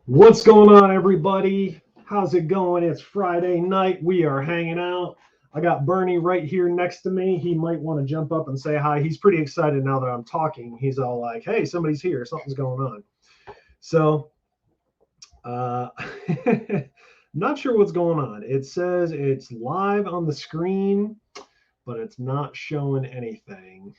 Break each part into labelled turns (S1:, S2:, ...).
S1: What's going on, everybody? How's it going? It's Friday night. We are hanging out. I got Bernie right here next to me. He might want to jump up and say hi. He's pretty excited now that I'm talking. He's all like, hey, somebody's here. Something's going on. So, not sure what's going on. It says it's live on the screen, but it's not showing anything.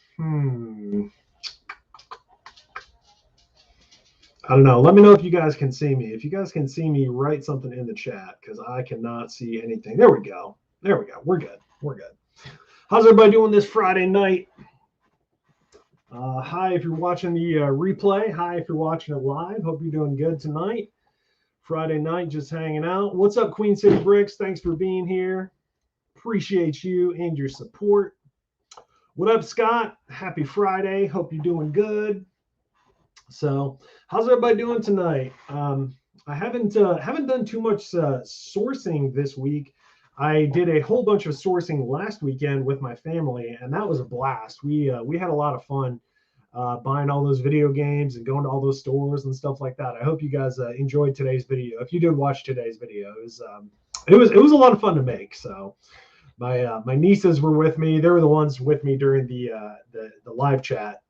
S1: I don't know. Let me know if you guys can see me. If you guys can see me, write something in the chat because I cannot see anything. There we go. There we go. We're good. We're good. How's everybody doing this Friday night? Hi if you're watching the replay. Hi if you're watching it live. Hope you're doing good tonight. Friday night, just hanging out. What's up, Queen City Bricks? Thanks for being here. Appreciate you and your support. What up, Scott? Happy Friday. Hope you're doing good. So, how's everybody doing tonight? I haven't done too much sourcing this week. I did a whole bunch of sourcing last weekend with my family, and that was a blast. We had a lot of fun buying all those video games and going to all those stores and stuff like that. I hope you guys enjoyed today's video. If you did watch today's video, it was a lot of fun to make. So, my nieces were with me. They were the ones with me during the live chat.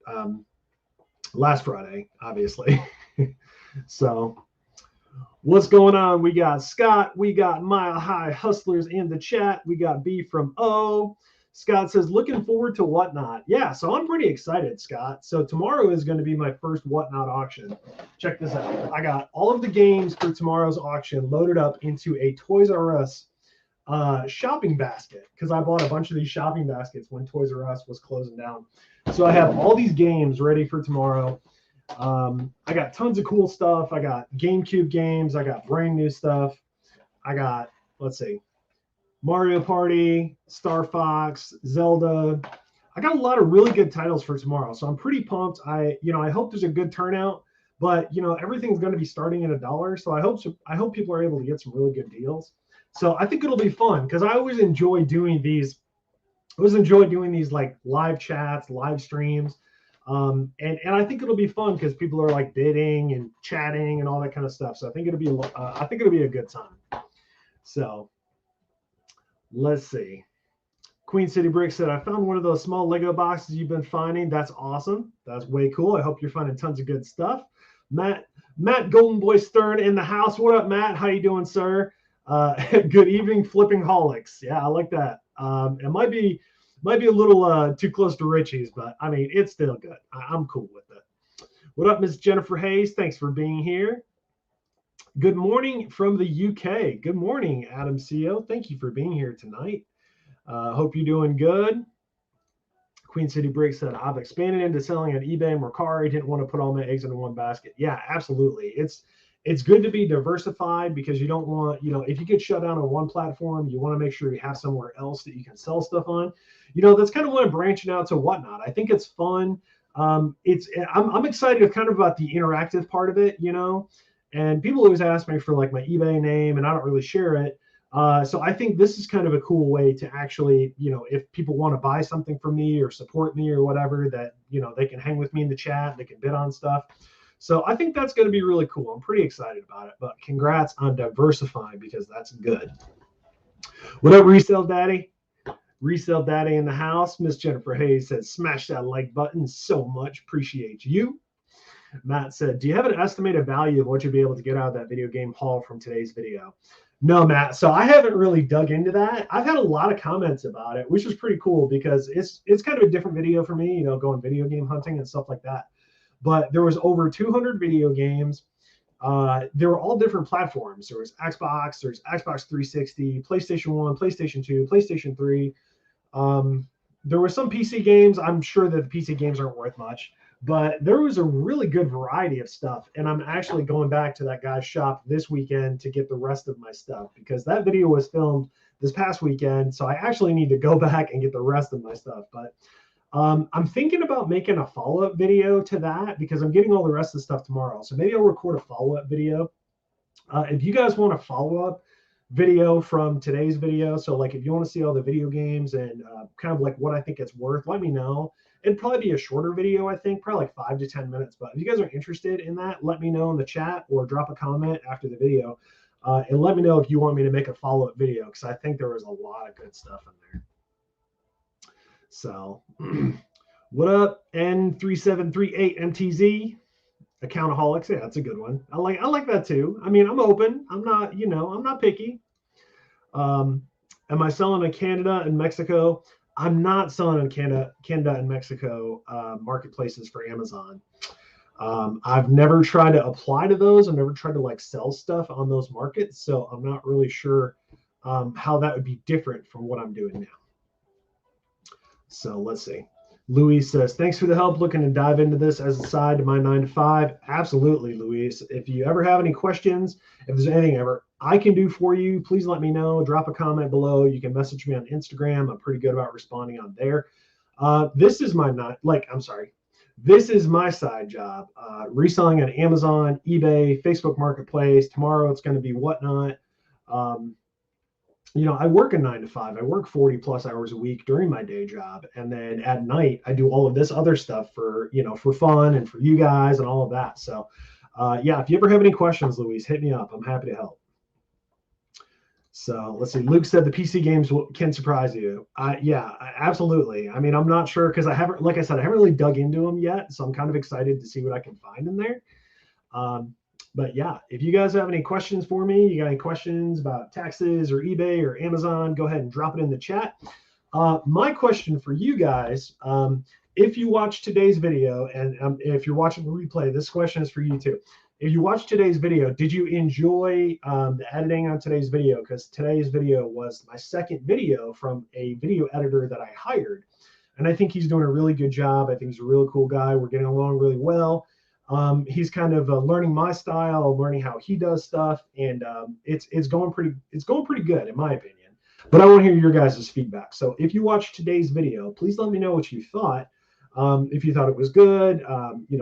S1: Last Friday, obviously. So, what's going on? We got Scott. We got Mile High Hustlers in the chat. We got B from O. Scott says, looking forward to Whatnot. Yeah, so I'm pretty excited, Scott. So tomorrow is going to be my first Whatnot auction. Check this out. I got all of the games for tomorrow's auction loaded up into a Toys R Us shopping basket because I bought a bunch of these shopping baskets when Toys R Us was closing down. So I have all these games ready for tomorrow. I got tons of cool stuff. I got GameCube games. I got brand new stuff. I got, let's see, Mario Party, Star Fox, Zelda. I got a lot of really good titles for tomorrow. So I'm pretty pumped. I hope there's a good turnout, but everything's going to be starting at $1. So I hope people are able to get some really good deals. So I think it'll be fun because I always enjoy doing these. Like live chats, live streams, and I think it'll be fun because people are like bidding and chatting and all that kind of stuff. So I think it'll be a good time. So let's see. Queen City Brick said, I found one of those small Lego boxes you've been finding. That's awesome. That's way cool. I hope you're finding tons of good stuff. Matt Golden Boy Stern in the house. What up, Matt? How you doing, sir? Good evening, flipping holics. Yeah, I like that. It might be a little too close to Richie's, but I mean, it's still good. I'm cool with it. What up, Miss Jennifer Hayes? Thanks for being here. Good morning from the UK. Good morning, Adam CO. Thank you for being here tonight. Hope you're doing good. Queen City Brick said, I've expanded into selling on eBay and Mercari. Didn't want to put all my eggs into one basket. Yeah, absolutely. It's good to be diversified because you don't want, if you get shut down on one platform, you want to make sure you have somewhere else that you can sell stuff on. That's kind of why I'm branching out to Whatnot. I think it's fun. I'm excited kind of about the interactive part of it, and people always ask me for like my eBay name and I don't really share it. So I think this is kind of a cool way to actually, if people want to buy something from me or support me or whatever, that, they can hang with me in the chat, they can bid on stuff. So I think that's going to be really cool. I'm pretty excited about it, but congrats on diversifying because that's good. What up, Resale Daddy? Resale Daddy in the house. Miss Jennifer Hayes said, smash that like button so much. Appreciate you. Matt said, do you have an estimated value of what you'll be able to get out of that video game haul from today's video? No, Matt. So I haven't really dug into that. I've had a lot of comments about it, which is pretty cool because it's kind of a different video for me, going video game hunting and stuff like that. But there was over 200 video games. They were all different platforms. There was Xbox, there's Xbox 360, PlayStation 1, PlayStation 2, PlayStation 3. There were some PC games. I'm sure that the PC games aren't worth much, but there was a really good variety of stuff. And I'm actually going back to that guy's shop this weekend to get the rest of my stuff because that video was filmed this past weekend. So I actually need to go back and get the rest of my stuff. But I'm thinking about making a follow-up video to that because I'm getting all the rest of the stuff tomorrow. So maybe I'll record a follow-up video. If you guys want a follow-up video from today's video, so like if you want to see all the video games and kind of like what I think it's worth, let me know. It'd probably be a shorter video, I think, probably like 5 to 10 minutes. But if you guys are interested in that, let me know in the chat or drop a comment after the video. And let me know if you want me to make a follow-up video, because I think there was a lot of good stuff in there. So what up, N3738MTZ? Accountaholics. Yeah, that's a good one. I like that too. I mean, I'm open. I'm not, I'm not picky. Am I selling in Canada and Mexico? I'm not selling in Canada and Mexico marketplaces for Amazon. I've never tried to apply to those. I've never tried to like sell stuff on those markets. So I'm not really sure how that would be different from what I'm doing now. So let's see. Luis says, thanks for the help. Looking to dive into this as a side to my 9 to 5. Absolutely, Luis. If you ever have any questions, if there's anything ever I can do for you, please let me know. Drop a comment below. You can message me on Instagram. I'm pretty good about responding on there. This is my This is my side job. Reselling on Amazon, eBay, Facebook Marketplace. Tomorrow it's going to be Whatnot. I work a 9 to 5. I work 40 plus hours a week during my day job. And then at night, I do all of this other stuff for fun and for you guys and all of that. So yeah, if you ever have any questions, Luis, hit me up. I'm happy to help. So let's see. Luke said the PC games can surprise you. Yeah, absolutely. I mean, I'm not sure because I haven't really dug into them yet. So I'm kind of excited to see what I can find in there. But yeah, if you guys have any questions for me, you got any questions about taxes or eBay or Amazon, go ahead and drop it in the chat. My question for you guys, if you watch today's video, and if you're watching the replay, this question is for you too. If you watch today's video, did you enjoy the editing on today's video? Because today's video was my second video from a video editor that I hired. And I think he's doing a really good job. I think he's a really cool guy. We're getting along really well. He's kind of learning my style, learning how he does stuff, and it's going pretty good in my opinion. But I want to hear your guys' feedback. So if you watched today's video, please let me know what you thought. If you thought it was good,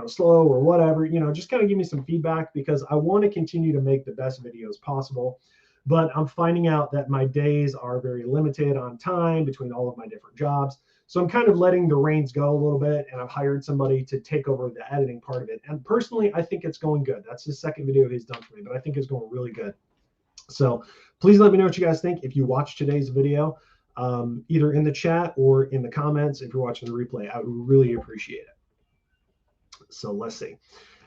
S1: slow or whatever, just kind of give me some feedback, because I want to continue to make the best videos possible. But I'm finding out that my days are very limited on time between all of my different jobs. So I'm kind of letting the reins go a little bit, and I've hired somebody to take over the editing part of it. And personally, I think it's going good. That's the second video he's done for me, but I think it's going really good. So please let me know what you guys think if you watched today's video, either in the chat or in the comments. If you're watching the replay, I would really appreciate it. So let's see.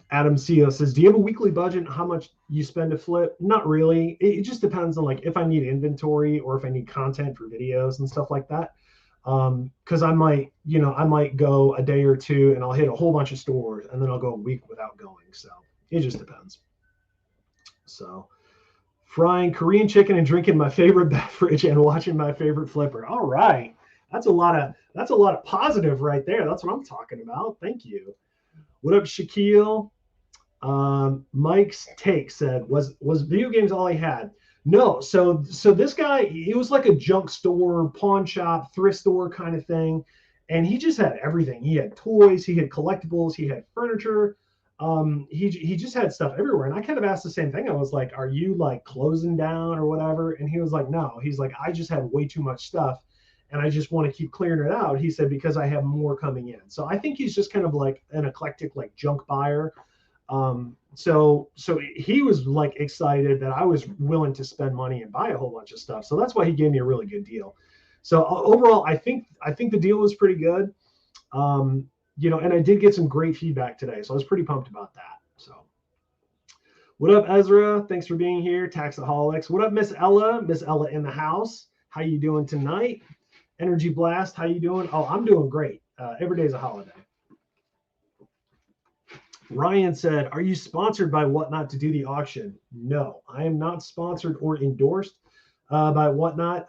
S1: Adam CEO says, do you have a weekly budget how much you spend to flip? Not really. It just depends on like if I need inventory or if I need content for videos and stuff like that. Because I might go a day or two and I'll hit a whole bunch of stores, and then I'll go a week without going. So it just depends. So frying Korean chicken and drinking my favorite beverage and watching my favorite flipper. All right. That's a lot of positive right there. That's what I'm talking about. Thank you. What up, Shaquille? Mike's take said, was video games all he had? No, so this guy, it was like a junk store, pawn shop, thrift store kind of thing, and he just had everything. He had toys, he had collectibles, he had furniture. He just had stuff everywhere. And I kind of asked the same thing. I was like, are you like closing down or whatever? And he was like, no. He's like, I just have way too much stuff, and I just want to keep clearing it out. He said, because I have more coming in. So I think he's just kind of like an eclectic, like junk buyer. So he was like excited that I was willing to spend money and buy a whole bunch of stuff. So that's why he gave me a really good deal. So overall, I think the deal was pretty good. And I did get some great feedback today. So I was pretty pumped about that. So what up, Ezra? Thanks for being here. Taxaholics. What up, Miss Ella? Miss Ella in the house. How you doing tonight? Energy Blast. How you doing? Oh, I'm doing great. Every day's a holiday. Ryan said, are you sponsored by Whatnot to do the auction? No, I am not sponsored or endorsed by Whatnot.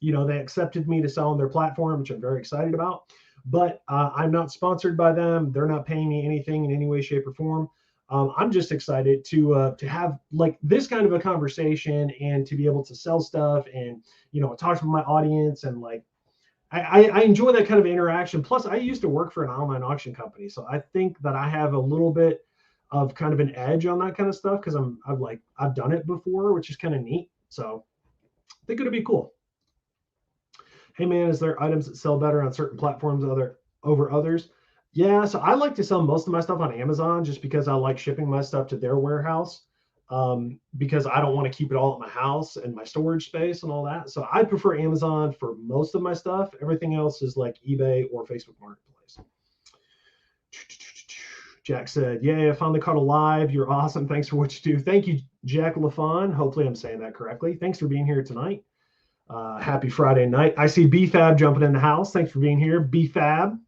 S1: They accepted me to sell on their platform, which I'm very excited about, but I'm not sponsored by them. They're not paying me anything in any way, shape, or form. I'm just excited to have like this kind of a conversation and to be able to sell stuff and, talk to my audience, and like, I enjoy that kind of interaction. Plus, I used to work for an online auction company, so I think that I have a little bit of kind of an edge on that kind of stuff because I've done it before, which is kind of neat. So I think it'll be cool. Hey man, is there items that sell better on certain platforms over others. Yeah, so I like to sell most of my stuff on Amazon just because I like shipping my stuff to their warehouse, because I don't want to keep it all at my house and my storage space and all that. So I prefer Amazon for most of my stuff. Everything else is like eBay or Facebook Marketplace. Jack said, "Yeah, I finally caught a live. You're awesome. Thanks for what you do." Thank you, Jack LaFon. Hopefully I'm saying that correctly. Thanks for being here tonight. Happy Friday night. I see BFAB jumping in the house. Thanks for being here, BFAB.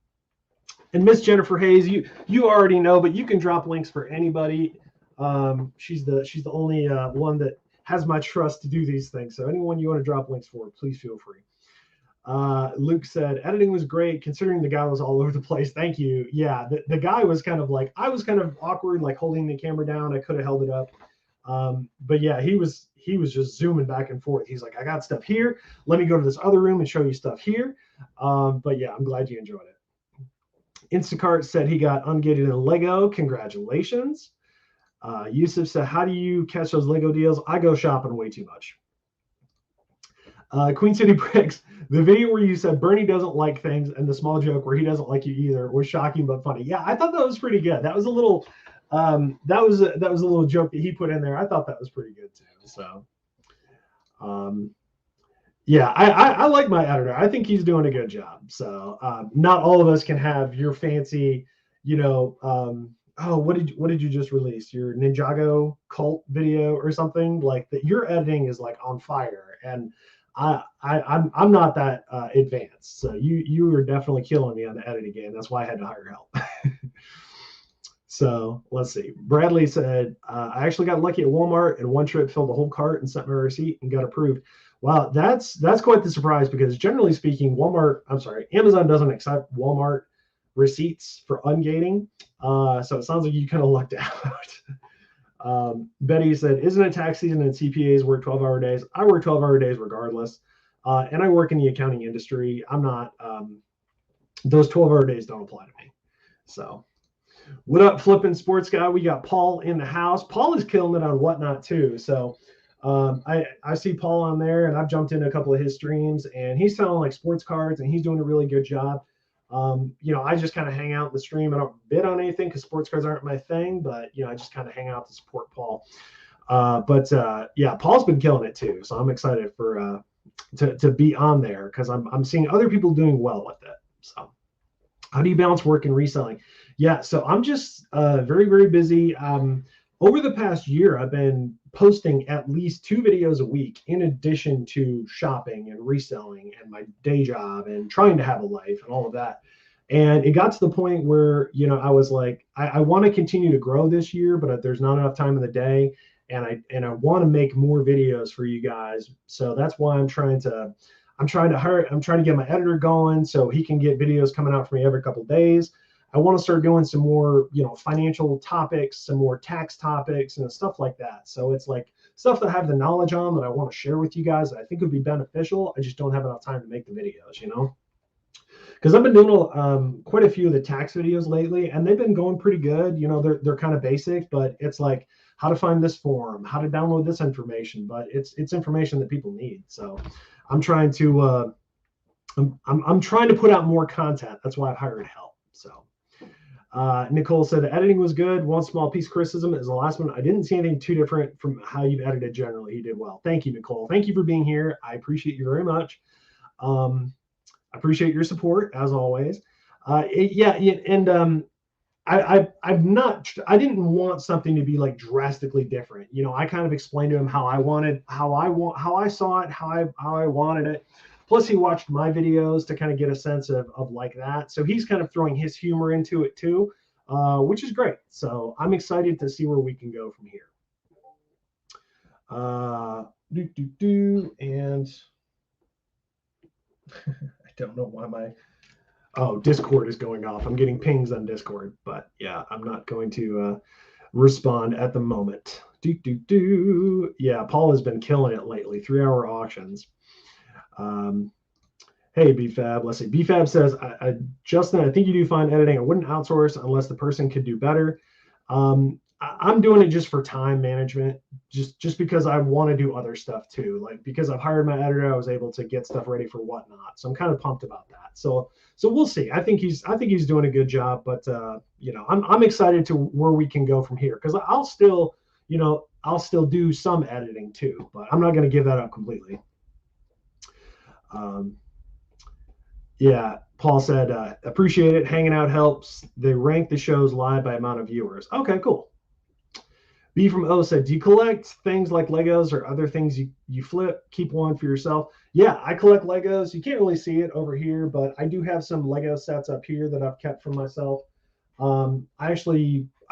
S1: And Miss Jennifer Hayes, you already know, but you can drop links for anybody. She's the only one that has my trust to do these things. So anyone you want to drop links for, please feel free. Luke said, editing was great considering the guy was all over the place. Thank you. Yeah, the guy was kind of like, I was kind of awkward, like holding the camera down. I could have held it up. But yeah, he was just zooming back and forth. He's like, I got stuff here. Let me go to this other room and show you stuff here. But yeah, I'm glad you enjoyed it. Instacart said he got ungated in Lego. Congratulations. Yusuf said, how do you catch those Lego deals? I go shopping way too much. Queen City Bricks, the video where you said Bernie doesn't like things and the small joke where he doesn't like you either was shocking but funny. Yeah, I thought that was pretty good. That was a little that was a little joke that he put in there. I thought that was pretty good too. So yeah, I like my editor. I think he's doing a good job. So not all of us can have your fancy, oh, what did you just release? Your Ninjago cult video or something like that? Your editing is like on fire, and I'm not that advanced. So you were definitely killing me on the editing game. That's why I had to hire help. So let's see. Bradley said, I actually got lucky at Walmart and one trip filled the whole cart and sent my receipt and got approved. Wow, that's quite the surprise because generally speaking, Amazon doesn't accept Walmart receipts for ungating. So it sounds like you kind of lucked out. Betty said, isn't it tax season and CPAs work 12-hour days? I work 12-hour days regardless. And I work in the accounting industry. I'm not, those 12-hour days don't apply to me. So what up, flipping sports guy? We got Paul in the house. Paul is killing it on Whatnot too. So I see Paul on there, and I've jumped into a couple of his streams, and he's selling like sports cards, and he's doing a really good job. I just kind of hang out in the stream. I don't bid on anything because sports cards aren't my thing, but I just kind of hang out to support Paul. Yeah, Paul's been killing it too, so I'm excited for to be on there because I'm seeing other people doing well with it. So, how do you balance work and reselling? Yeah, so I'm just very, very busy. Over the past year, I've been posting at least 2 videos a week in addition to shopping and reselling and my day job and trying to have a life and all of that. And it got to the point where, I was like, I want to continue to grow this year, but there's not enough time in the day. And I want to make more videos for you guys. So that's why I'm trying to get my editor going so he can get videos coming out for me every couple of days. I want to start doing some more, financial topics, some more tax topics and stuff like that. So it's like stuff that I have the knowledge on that I want to share with you guys that I think would be beneficial. I just don't have enough time to make the videos, because I've been doing quite a few of the tax videos lately, and they've been going pretty good. They're kind of basic, but it's like how to find this form, how to download this information, but it's information that people need. So I'm trying to I'm trying to put out more content. That's why I've hired help. So. Nicole said the editing was good. One small piece of criticism is the last one. I didn't see anything too different from how you've edited generally. You did well. Thank you, Nicole. Thank you for being here. I appreciate you very much. I appreciate your support as always. I didn't want something to be like drastically different. I kind of explained to him how I saw it, how I wanted it. Plus, he watched my videos to kind of get a sense of like that. So he's kind of throwing his humor into it too, which is great. So I'm excited to see where we can go from here. And I don't know why Discord is going off. I'm getting pings on Discord, but yeah, I'm not going to respond at the moment. Yeah, Paul has been killing it lately. 3-hour auctions. Hey, BFAB, let's see. BFAB says, Justin, I think you do fine editing. I wouldn't outsource unless the person could do better. I'm doing it just for time management, just because I want to do other stuff too. Like because I've hired my editor, I was able to get stuff ready for whatnot. So I'm kind of pumped about that. So we'll see. I think he's doing a good job, but you know, I'm excited to where we can go from here because I'll still, you know, I'll still do some editing too, but I'm not going to give that up completely. Yeah, Paul said, appreciate it. Hanging out helps. They rank the shows live by amount of viewers. Okay, cool. B from O said, do you collect things like Legos or other things you flip? Keep one for yourself. Yeah, I collect Legos. You can't really see it over here, but I do have some Lego sets up here that I've kept for myself. I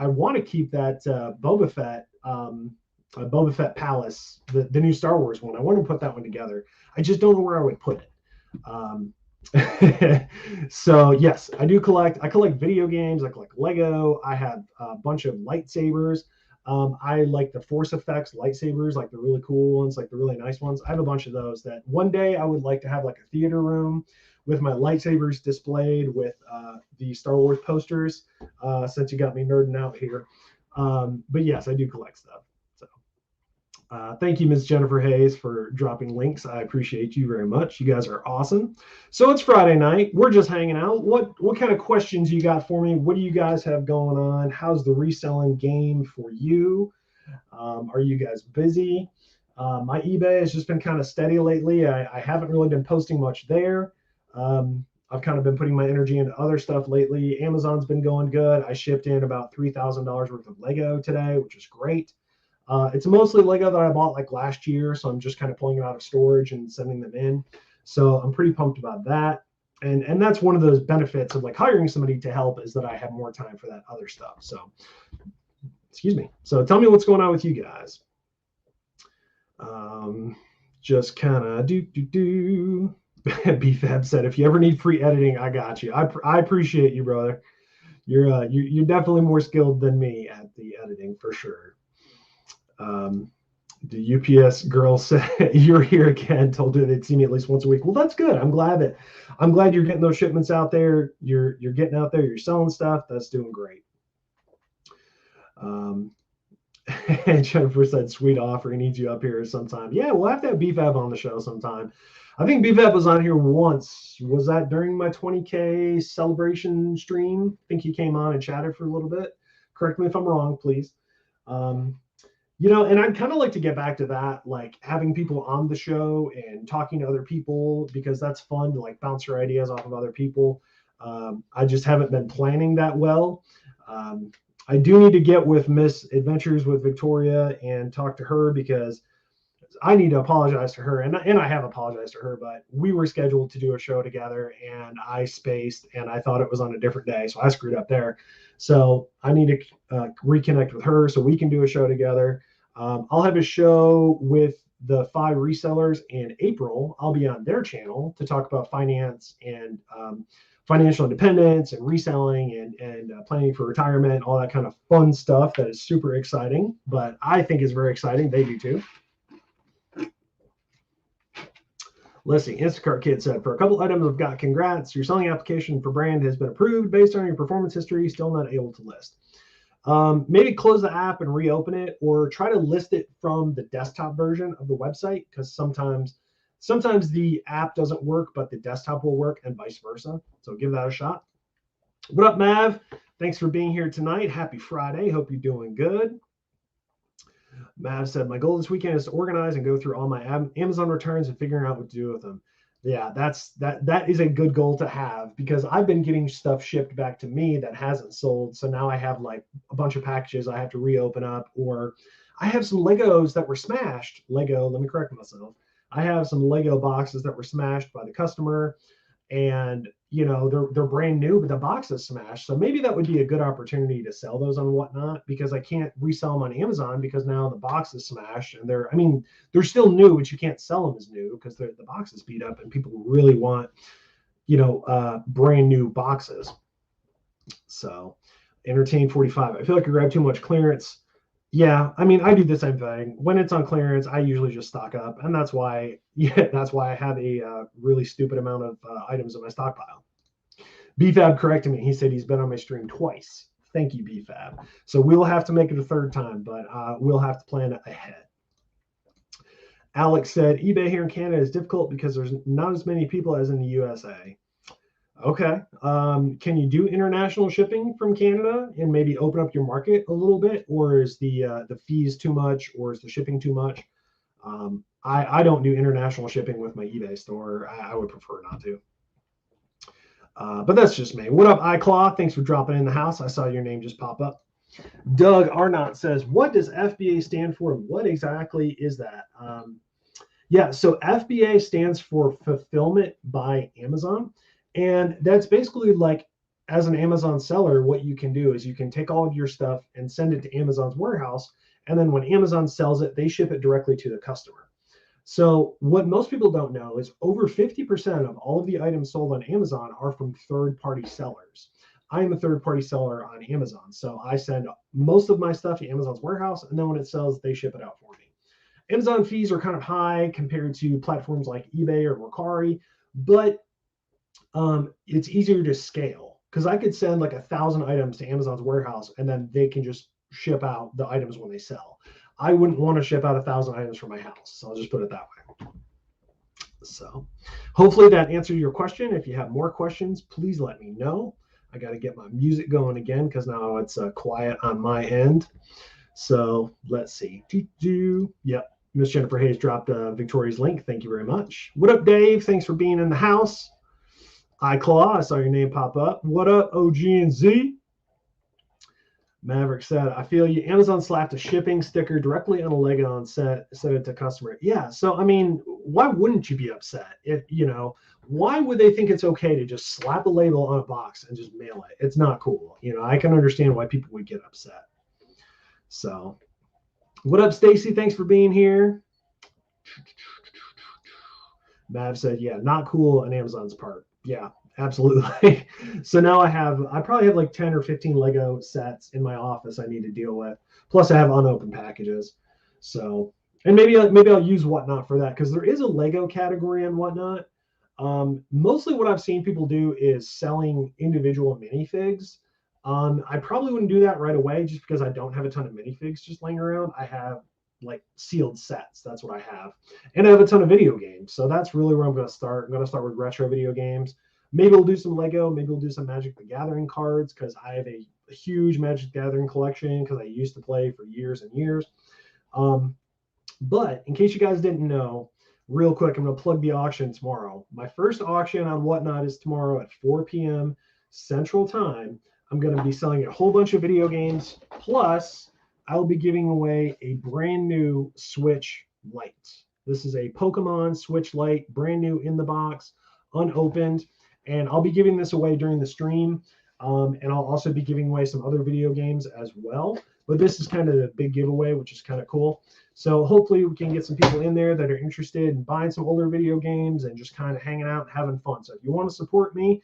S1: want to keep that Boba Fett Palace, the new Star Wars one. I want to put that one together. I just don't know where I would put it. So yes, I do collect. I collect video games. I collect Lego. I have a bunch of lightsabers. I like the Force Effects lightsabers, like the really cool ones, like the really nice ones. I have a bunch of those that one day I would like to have like a theater room with my lightsabers displayed with the Star Wars posters, since you got me nerding out here. But yes, I do collect stuff. So thank you, Ms. Jennifer Hayes, for dropping links. I appreciate you very much. You guys are awesome. So it's Friday night. We're just hanging out. What kind of questions you got for me? What do you guys have going on? How's the reselling game for you? Are you guys busy? My eBay has just been kind of steady lately. I haven't really been posting much there. I've kind of been putting my energy into other stuff lately. Amazon's been going good. I shipped in about $3,000 worth of Lego today, which is great. It's mostly Lego that I bought like last year, so I'm just kind of pulling them out of storage and sending them in. So I'm pretty pumped about that. And that's one of those benefits of like hiring somebody to help is that I have more time for that other stuff. So, excuse me. So tell me what's going on with you guys. Just kind of do. BFAB said, if you ever need free editing, I got you. I appreciate you, brother. You're definitely more skilled than me at the editing for sure. The UPS girl said, you're here again, told her they'd see me at least once a week. Well, that's good. I'm glad you're getting those shipments out there. You're getting out there, you're selling stuff. That's doing great. And Jennifer said, sweet offer. He needs you up here sometime. Yeah, we'll have to have BFAB on the show sometime. I think BFAB was on here once. Was that during my 20K celebration stream? I think he came on and chatted for a little bit. Correct me if I'm wrong, please. You know, and I'd kind of like to get back to that, like having people on the show and talking to other people, because that's fun to like bounce your ideas off of other people. I just haven't been planning that well. I do need to get with Miss Adventures with Victoria and talk to her, because I need to apologize to her, and I have apologized to her, but we were scheduled to do a show together and I spaced and I thought it was on a different day. So I screwed up there. So I need to reconnect with her so we can do a show together. I'll have a show with the 5 resellers in April. I'll be on their channel to talk about finance and financial independence and reselling and planning for retirement, all that kind of fun stuff that is super exciting, but I think is very exciting. They do too. Listing Instacart Kid said, for a couple items I've got congrats. Your selling application for brand has been approved based on your performance history. Still not able to list. Maybe close the app and reopen it, or try to list it from the desktop version of the website, because sometimes the app doesn't work, but the desktop will work, and vice versa. So give that a shot. What up, Mav? Thanks for being here tonight. Happy Friday. Hope you're doing good. Mav said, my goal this weekend is to organize and go through all my Amazon returns and figuring out what to do with them. Yeah, that is a good goal to have, because I've been getting stuff shipped back to me that hasn't sold. So now I have like a bunch of packages I have to reopen up, or I have some Legos that were smashed. Let me correct myself. I have some Lego boxes that were smashed by the customer, and you know, they're brand new, but the box is smashed. So maybe that would be a good opportunity to sell those on Whatnot, because I can't resell them on Amazon because now the box is smashed, and they're still new, but you can't sell them as new because the box is beat up, and people really want, you know, brand new boxes. So Entertain 45. I feel like I grabbed too much clearance. Yeah, I mean, I do the same thing. When it's on clearance, I usually just stock up, and that's why I have a really stupid amount of items in my stockpile. BFAB corrected me. He said he's been on my stream twice. Thank you, BFAB. So we'll have to make it a third time, but we'll have to plan ahead. Alex said, eBay here in Canada is difficult because there's not as many people as in the USA. Okay. Can you do international shipping from Canada and maybe open up your market a little bit? Or is the fees too much, or is the shipping too much? I don't do international shipping with my eBay store. I would prefer not to. But that's just me. What up, iClaw? Thanks for dropping in the house. I saw your name just pop up. Doug Arnott says, what does FBA stand for? What exactly is that? Yeah, so FBA stands for Fulfillment by Amazon. And that's basically like, as an Amazon seller, what you can do is you can take all of your stuff and send it to Amazon's warehouse. And then when Amazon sells it, they ship it directly to the customer. So what most people don't know is over 50% of all of the items sold on Amazon are from third-party sellers. I am a third-party seller on Amazon. So I send most of my stuff to Amazon's warehouse, and then when it sells, they ship it out for me. Amazon fees are kind of high compared to platforms like eBay or Mercari, but it's easier to scale because I could send like 1,000 items to Amazon's warehouse, and then they can just ship out the items when they sell. I wouldn't want to ship out 1,000 items from my house. So I'll just put it that way. So hopefully that answered your question. If you have more questions, please let me know. I got to get my music going again because now it's quiet on my end. So let's see. Yep. Miss Jennifer Hayes dropped Victoria's link. Thank you very much. What up, Dave? Thanks for being in the house. iClaw, I saw your name pop up. What up, OG and Z? Maverick said, I feel you. Amazon slapped a shipping sticker directly on a Lego and sent it to customer. Yeah, so I mean, why wouldn't you be upset? If why would they think it's okay to just slap a label on a box and just mail it? It's not cool. I can understand why people would get upset. So, what up, Stacy? Thanks for being here. Mav said, yeah, not cool on Amazon's part. Yeah. Absolutely. So now I probably have like 10 or 15 Lego sets in my office I need to deal with. Plus I have unopened packages. So, and maybe I'll use Whatnot for that because there is a Lego category on Whatnot. Mostly what I've seen people do is selling individual minifigs. I probably wouldn't do that right away just because I don't have a ton of minifigs just laying around. I have like sealed sets. That's what I have. And I have a ton of video games. So that's really where I'm going to start. I'm going to start with retro video games. Maybe we'll do some Lego. Maybe we'll do some Magic the Gathering cards because I have a huge Magic the Gathering collection because I used to play for years and years. But in case you guys didn't know, real quick, I'm going to plug the auction tomorrow. My first auction on Whatnot is tomorrow at 4 p.m. Central Time. I'm going to be selling a whole bunch of video games. Plus, I'll be giving away a brand new Switch Lite. This is a Pokemon Switch Lite, brand new in the box, unopened. And I'll be giving this away during the stream. And I'll also be giving away some other video games as well. But this is kind of the big giveaway, which is kind of cool. So hopefully we can get some people in there that are interested in buying some older video games and just kind of hanging out and having fun. So if you want to support me,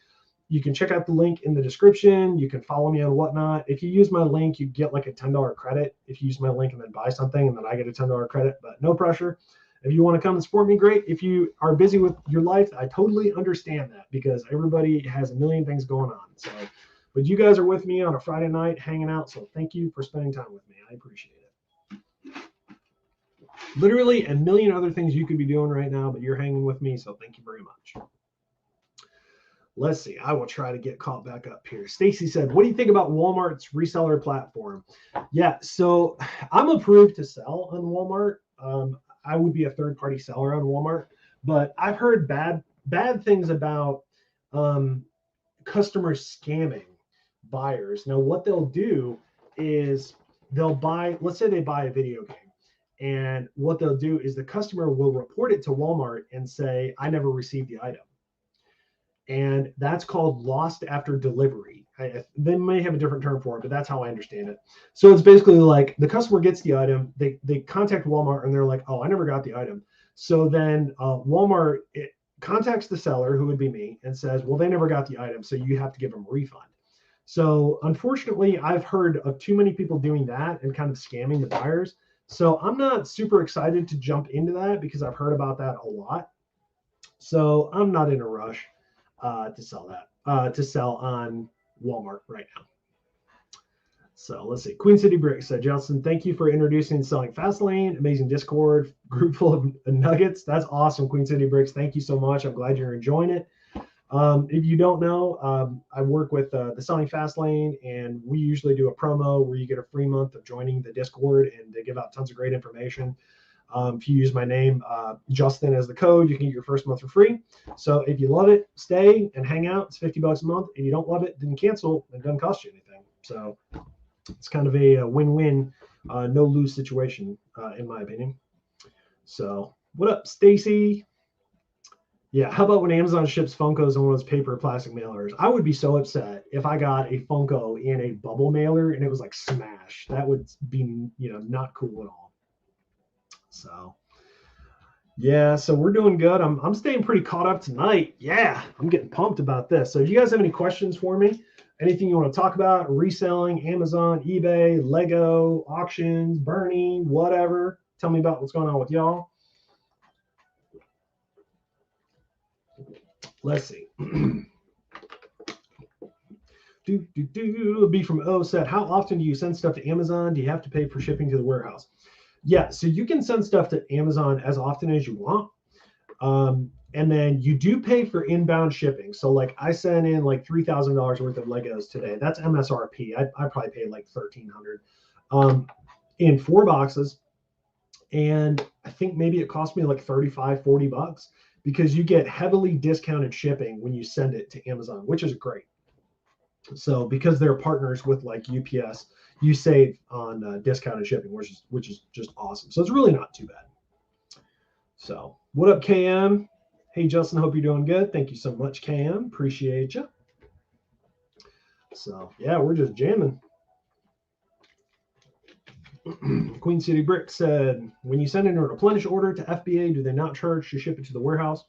S1: you can check out the link in the description. You can follow me on Whatnot. If you use my link, you get like a $10 credit. If you use my link and then buy something, and then I get a $10 credit, but no pressure. If you want to come and support me, great. If you are busy with your life, I totally understand that because everybody has a million things going on. So, but you guys are with me on a Friday night hanging out. So thank you for spending time with me. I appreciate it. Literally a million other things you could be doing right now, but you're hanging with me. So thank you very much. Let's see. I will try to get caught back up here. Stacy said, what do you think about Walmart's reseller platform? Yeah, so I'm approved to sell on Walmart. I would be a third-party seller on Walmart, but I've heard bad things about customers scamming buyers. Now, what they'll do is they'll buy, let's say they buy a video game, and what they'll do is the customer will report it to Walmart and say, I never received the item. And that's called lost after delivery. They may have a different term for it, but that's how I understand it. So it's basically like the customer gets the item, they contact Walmart and they're like, oh, I never got the item. So then Walmart contacts the seller, who would be me, and says, well, they never got the item, so you have to give them a refund. So unfortunately, I've heard of too many people doing that and kind of scamming the buyers. So I'm not super excited to jump into that because I've heard about that a lot. So I'm not in a rush to sell on Walmart right now. So let's see. Queen City Bricks said, Johnson, thank you for introducing and selling Fastlane. Amazing Discord group full of nuggets. That's awesome, Queen City Bricks. Thank you so much. I'm glad you're enjoying it. If you don't know, I work with the Selling Fastlane, and we usually do a promo where you get a free month of joining the Discord, and they give out tons of great information. If you use my name, Justin, as the code, you can get your first month for free. So if you love it, stay and hang out. It's $50 a month. If you don't love it, then cancel. It doesn't cost you anything. So it's kind of a win-win, no-lose situation, in my opinion. So what up, Stacy? Yeah, how about when Amazon ships Funkos in one of those paper or plastic mailers? I would be so upset if I got a Funko in a bubble mailer and it was like smash. That would be, not cool at all. So, yeah, so we're doing good. I'm staying pretty caught up tonight. Yeah, I'm getting pumped about this. So if you guys have any questions for me, anything you want to talk about, reselling, Amazon, eBay, Lego, auctions, Bernie, whatever, tell me about what's going on with y'all. Let's see. B from O said, how often do you send stuff to Amazon? Do you have to pay for shipping to the warehouse? Yeah, so you can send stuff to Amazon as often as you want. And then you do pay for inbound shipping. So like I sent in like $3,000 worth of Legos today. That's MSRP. I probably paid like $1,300 in 4 boxes. And I think maybe it cost me like $35-$40 because you get heavily discounted shipping when you send it to Amazon, which is great. So because they're partners with like UPS, you save on discounted shipping, which is just awesome. So it's really not too bad. So what up, KM? Hey, Justin, hope you're doing good. Thank you so much, KM. Appreciate you. So yeah, we're just jamming. Queen City Brick said, when you send in a replenish order to FBA, do they not charge to ship it to the warehouse?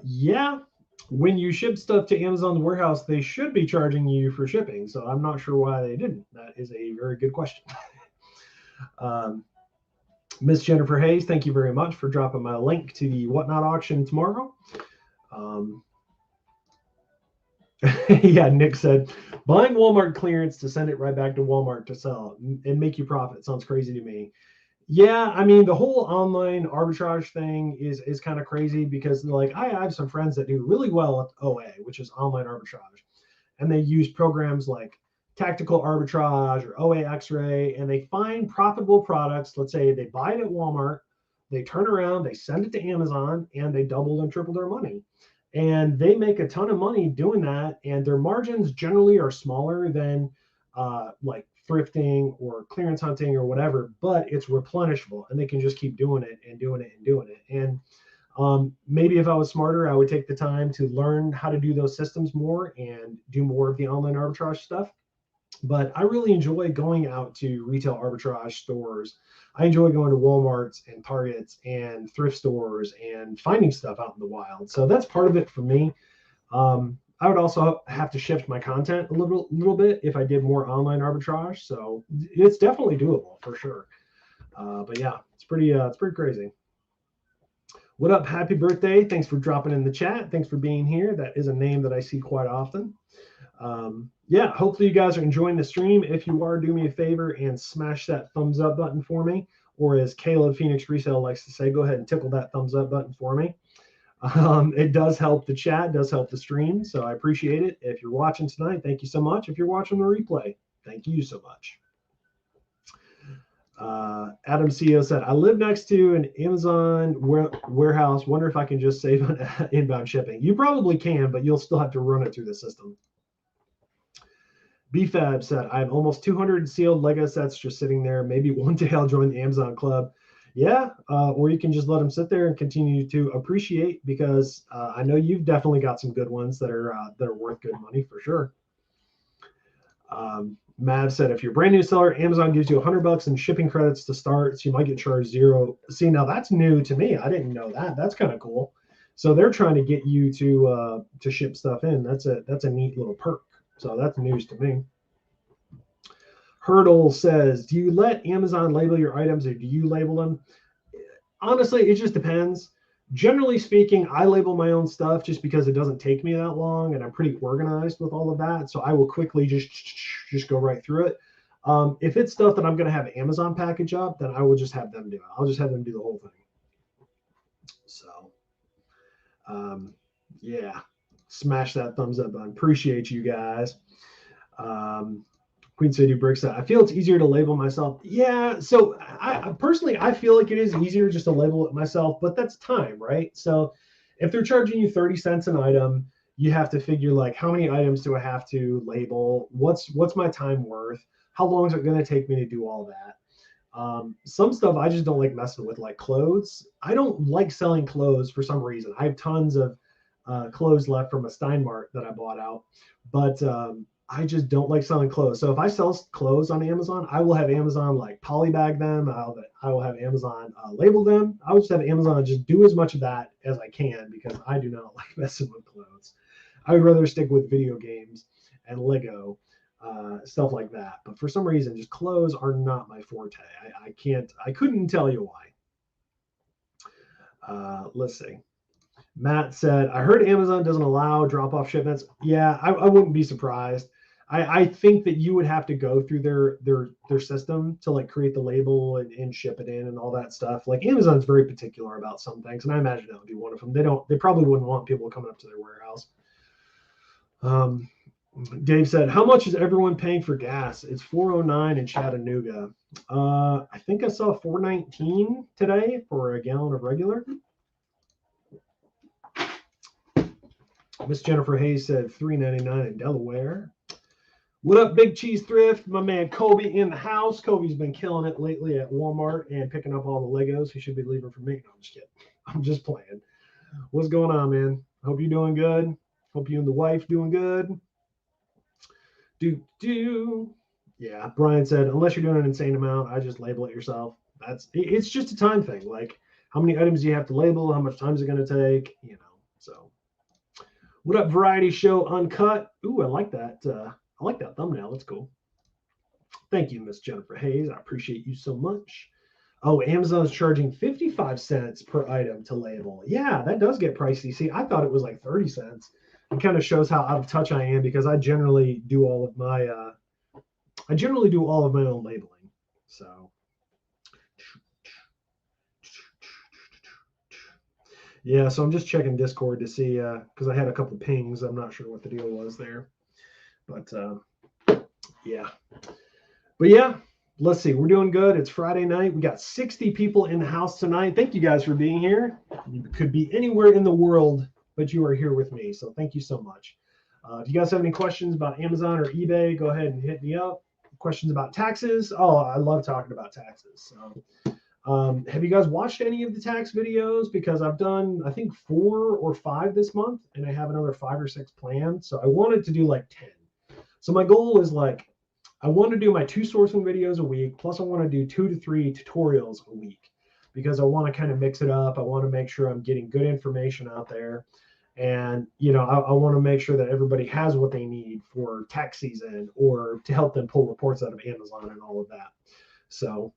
S1: Yeah. When you ship stuff to Amazon's warehouse, they should be charging you for shipping. So I'm not sure why they didn't. That is a very good question. Miss Jennifer Hayes, thank you very much for dropping my link to the Whatnot auction tomorrow. Yeah, Nick said, buying Walmart clearance to send it right back to Walmart to sell and make you profit sounds crazy to me. Yeah, I mean, the whole online arbitrage thing is kind of crazy because like I have some friends that do really well at OA, which is online arbitrage. And they use programs like Tactical Arbitrage or OA X-Ray, and they find profitable products. Let's say they buy it at Walmart, they turn around, they send it to Amazon, and they double and triple their money. And they make a ton of money doing that, and their margins generally are smaller than like thrifting or clearance hunting or whatever, but it's replenishable, and they can just keep doing it and doing it and doing it. And maybe if I was smarter, I would take the time to learn how to do those systems more and do more of the online arbitrage stuff. But I really enjoy going out to retail arbitrage stores. I enjoy going to Walmarts and Targets and thrift stores and finding stuff out in the wild. So that's part of it for me. I would also have to shift my content a little bit if I did more online arbitrage. So it's definitely doable for sure. But yeah, it's pretty crazy. What up? Happy birthday. Thanks for dropping in the chat. Thanks for being here. That is a name that I see quite often. Yeah, hopefully you guys are enjoying the stream. If you are, do me a favor and smash that thumbs up button for me. Or as Caleb Phoenix Resale likes to say, go ahead and tickle that thumbs up button for me. It does help the chat, does help the stream. So I appreciate it. If you're watching tonight, thank you so much. If you're watching the replay, thank you so much. Adam CEO said, I live next to an Amazon warehouse. Wonder if I can just save on inbound shipping. You probably can, but you'll still have to run it through the system. BFAB said, I have almost 200 sealed Lego sets just sitting there. Maybe one day I'll join the Amazon club. Yeah, or you can just let them sit there and continue to appreciate because I know you've definitely got some good ones that are worth good money for sure. Mav said, if you're a brand new seller, Amazon gives you $100 in shipping credits to start, so you might get charged $0. See, now that's new to me. I didn't know that. That's kind of cool. So they're trying to get you to ship stuff in. That's a neat little perk. So that's news to me. Hurdle says, do you let Amazon label your items or do you label them? Honestly, it just depends. Generally speaking, I label my own stuff just because it doesn't take me that long and I'm pretty organized with all of that. So I will quickly just go right through it. If it's stuff that I'm going to have Amazon package up, then I will just have them do it. I'll just have them do the whole thing. So, yeah, smash that thumbs up button. Appreciate you guys. Queen City Bricks. I feel it's easier to label myself. Yeah. So I personally, I feel like it is easier just to label it myself, but that's time, right? So if they're charging you 30 cents an item, you have to figure like how many items do I have to label? What's my time worth? How long is it going to take me to do all that? Some stuff I just don't like messing with, like clothes. I don't like selling clothes for some reason. I have tons of clothes left from a Steinmart that I bought out, but I just don't like selling clothes. So if I sell clothes on Amazon, I will have Amazon like polybag them. I will have Amazon label them. I will just have Amazon just do as much of that as I can because I do not like messing with clothes. I would rather stick with video games and Lego, stuff like that. But for some reason, just clothes are not my forte. I couldn't tell you why. Let's see. Matt said, I heard Amazon doesn't allow drop-off shipments. Yeah, I wouldn't be surprised. I think that you would have to go through their system to like create the label and ship it in and all that stuff. Like Amazon's very particular about some things, and I imagine that would be one of them. They probably wouldn't want people coming up to their warehouse. Dave said, how much is everyone paying for gas? It's $4.09 in Chattanooga. I think I saw $4.19 today for a gallon of regular. Miss Jennifer Hayes said $3.99 in Delaware. What up, Big Cheese Thrift? My man Kobe in the house. Kobe's been killing it lately at Walmart and picking up all the Legos. He should be leaving for me. No, I'm just kidding. I'm just playing. What's going on, man? Hope you're doing good. Hope you and the wife doing good. Yeah, Brian said, unless you're doing an insane amount, I just label it yourself. It's just a time thing. Like, how many items do you have to label? How much time is it going to take? You know, so. What up, Variety Show Uncut? Ooh, I like that. I like that thumbnail. That's cool. Thank you, Miss Jennifer Hayes. I appreciate you so much. Oh, Amazon's charging 55 cents per item to label. Yeah, that does get pricey. See, I thought it was like 30 cents. It kind of shows how out of touch I am because I generally do all of my own labeling. So yeah, so I'm just checking Discord to see because I had a couple pings. I'm not sure what the deal was there. But yeah. But yeah, let's see. We're doing good. It's Friday night. We got 60 people in the house tonight. Thank you guys for being here. You could be anywhere in the world, but you are here with me. So thank you so much. If you guys have any questions about Amazon or eBay, go ahead and hit me up. Questions about taxes? Oh, I love talking about taxes. So, have you guys watched any of the tax videos? Because I've done, I think, 4 or 5 this month, and I have another 5 or 6 planned. So I wanted to do like 10. So my goal is like, I want to do my 2 sourcing videos a week, plus I want to do 2 to 3 tutorials a week because I want to kind of mix it up. I want to make sure I'm getting good information out there. And, you know, I want to make sure that everybody has what they need for tax season or to help them pull reports out of Amazon and all of that. So,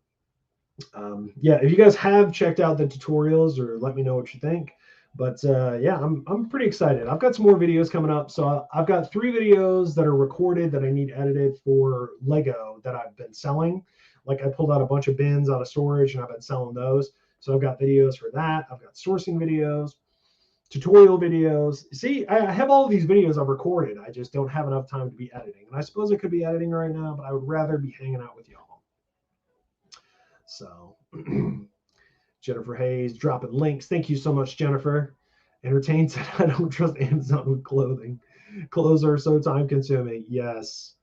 S1: yeah, if you guys have checked out the tutorials, or let me know what you think. But yeah, I'm pretty excited. I've got some more videos coming up. So I've got 3 videos that are recorded that I need edited for Lego that I've been selling. Like I pulled out a bunch of bins out of storage and I've been selling those. So I've got videos for that. I've got sourcing videos, tutorial videos. See, I have all of these videos I've recorded. I just don't have enough time to be editing. And I suppose I could be editing right now, but I would rather be hanging out with y'all. So Jennifer Hayes dropping links. Thank you so much, Jennifer. Entertain said, I don't trust Amazon with clothing. Clothes are so time consuming. Yes,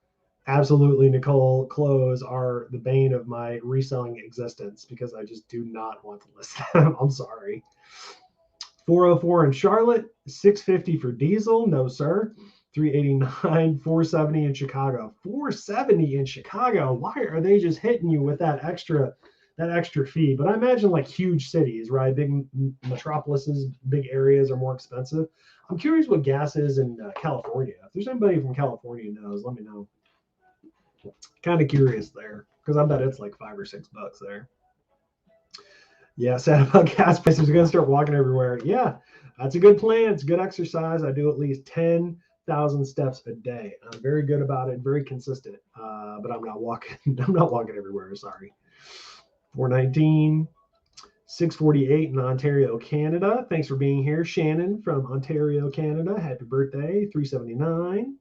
S1: absolutely, Nicole. Clothes are the bane of my reselling existence because I just do not want to list them. I'm sorry. 404 in Charlotte, 650 for diesel. No, sir. 389, 470 in Chicago. 470 in Chicago. Why are they just hitting you with that extra fee? But I imagine like huge cities, right? Big metropolises, big areas are more expensive. I'm curious what gas is in California. If there's anybody from California who knows, let me know. Kind of curious there because I bet it's like $5 or $6 there. Yeah, sad about gas prices. We're going to start walking everywhere. Yeah, that's a good plan. It's good exercise. I do at least 10,000 steps a day. I'm very good about it, very consistent. But I'm not walking. I'm not walking everywhere. Sorry. 419, 648 in Ontario, Canada. Thanks for being here, Shannon from Ontario, Canada. Happy birthday. 379.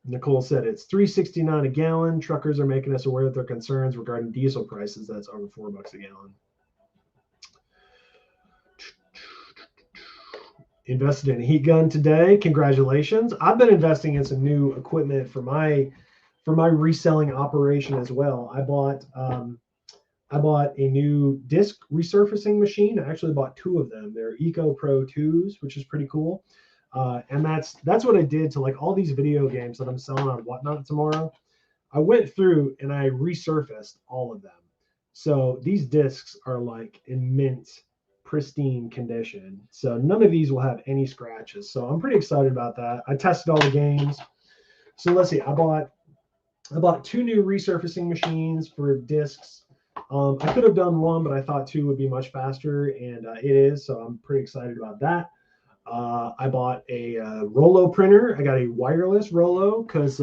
S1: Nicole said it's $3.69 a gallon. Truckers are making us aware of their concerns regarding diesel prices. That's over $4 a gallon. Invested in a heat gun today. Congratulations. I've been investing in some new equipment for my reselling operation as well. I bought a new disc resurfacing machine. I actually bought two of them. They're Eco Pro 2s, which is pretty cool. And that's what I did to like all these video games that I'm selling on Whatnot tomorrow. I went through and I resurfaced all of them. So these discs are like in mint, pristine condition. So none of these will have any scratches. So I'm pretty excited about that. I tested all the games. So let's see. I bought two new resurfacing machines for discs. I could have done one, but I thought two would be much faster, and it is. So I'm pretty excited about that. I bought a Rollo printer. I got a wireless Rollo because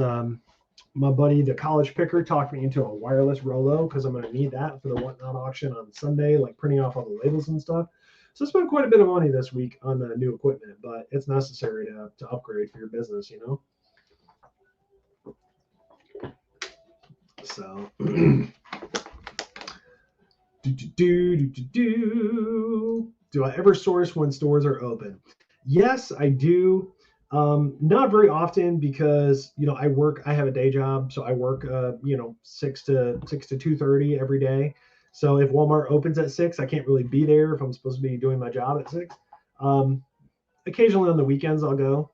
S1: my buddy, the college picker, talked me into a wireless Rollo because I'm going to need that for the Whatnot auction on Sunday, like printing off all the labels and stuff. So I spent quite a bit of money this week on the new equipment, but it's necessary to upgrade for your business, you know? So, do I ever source when stores are open? Yes, I do. Not very often because I have a day job, so I work 6 to 2:30 every day. So if Walmart opens at 6, I can't really be there if I'm supposed to be doing my job at 6. Occasionally on the weekends I'll go,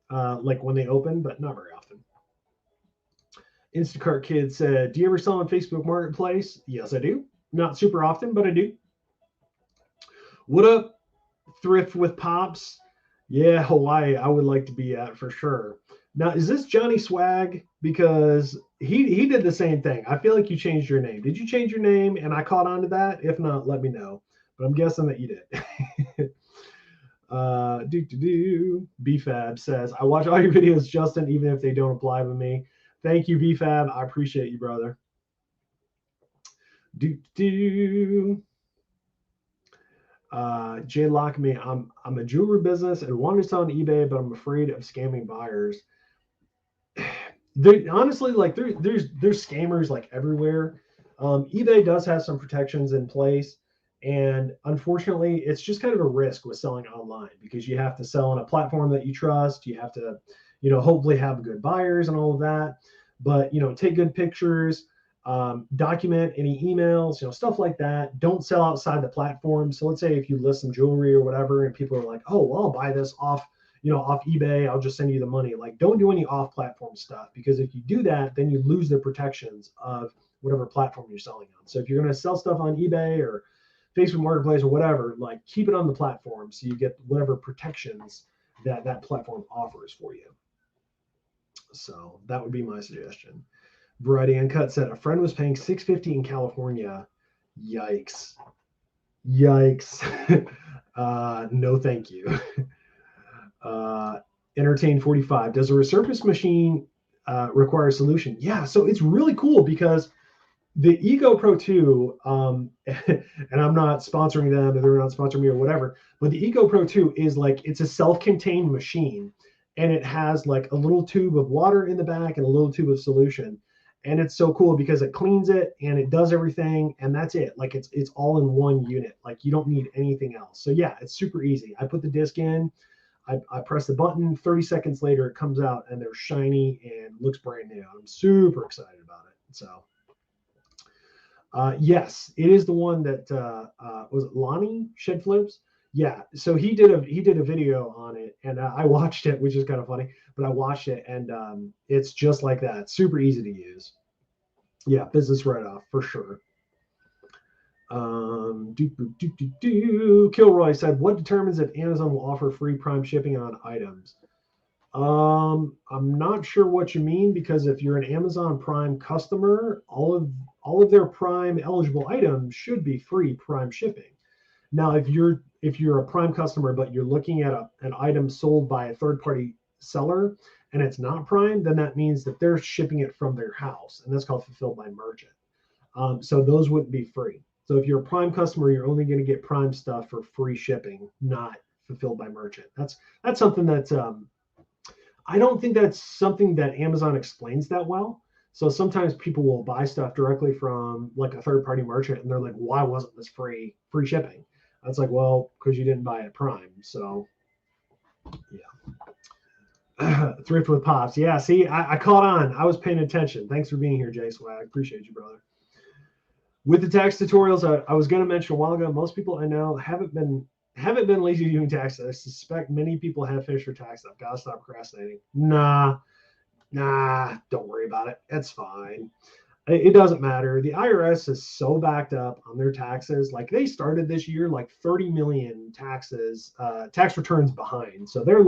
S1: like when they open, but not very often. Instacart Kid said, "Do you ever sell on Facebook Marketplace?" Yes, I do. Not super often, but I do. What up, Thrift with Pops? Yeah, Hawaii, I would like to be at for sure. Now, is this Johnny Swag? Because he did the same thing. I feel like you changed your name. Did you change your name and I caught on to that? If not, let me know. But I'm guessing that you did. BFAB says, "I watch all your videos, Justin, even if they don't apply with me." Thank you, BFAB. I appreciate you, brother. Jay Lockme, I'm a jewelry business and want to sell on eBay, but I'm afraid of scamming buyers. Honestly, like there's scammers like everywhere. eBay does have some protections in place, and unfortunately, it's just kind of a risk with selling online because you have to sell on a platform that you trust. You have to, hopefully have good buyers and all of that. But take good pictures, document any emails, stuff like that. Don't sell outside the platform. So let's say if you list some jewelry or whatever, and people are like, "Oh, well, I'll buy this off eBay, I'll just send you the money." Like, don't do any off-platform stuff, because if you do that, then you lose the protections of whatever platform you're selling on. So if you're going to sell stuff on eBay or Facebook Marketplace or whatever, like keep it on the platform so you get whatever protections that platform offers for you. So that would be my suggestion. Variety Uncut said a friend was paying $650 in California. Yikes. No, thank you. Entertain 45. Does a resurface machine require a solution? Yeah, so it's really cool because the Eco Pro 2, and I'm not sponsoring them, or they're not sponsoring me or whatever, but the Eco Pro 2 is like, it's a self-contained machine, and it has like a little tube of water in the back and a little tube of solution. And it's so cool because it cleans it and it does everything, and that's it. Like it's all in one unit. Like you don't need anything else. So yeah, it's super easy. I put the disc in, I press the button, 30 seconds later it comes out and they're shiny and looks brand new. I'm super excited about it. So yes, it is the one that was it Lonnie Shed Flips? Yeah, so he did a video on it, and I watched it, which is kind of funny, but I watched it, and it's just like that. Super easy to use. Yeah, business write-off for sure. Kilroy said, "What determines if Amazon will offer free Prime shipping on items?" I'm not sure what you mean, because if you're an Amazon Prime customer, all of their Prime eligible items should be free Prime shipping. Now, if you're a Prime customer but you're looking at an item sold by a third party seller and it's not Prime, then that means that they're shipping it from their house, and that's called fulfilled by merchant. So those wouldn't be free. So if you're a Prime customer, you're only going to get Prime stuff for free shipping, not fulfilled by merchant. That's something that's I don't think that's something that Amazon explains that well. So sometimes people will buy stuff directly from like a third party merchant and they're like, why wasn't this free shipping? That's like, well, because you didn't buy it Prime. So yeah. Thrift with Pops. Yeah, see, I caught on. I was paying attention. Thanks for being here, Jay Swag. Appreciate you, brother. With the tax tutorials, I was going to mention a while ago, most people I know haven't been lazy doing taxes. I suspect many people have finished their tax. I've got to stop procrastinating. Nah, don't worry about it. It's fine. It doesn't matter. The IRS is so backed up on their taxes. Like, they started this year like 30 million tax returns behind. So they're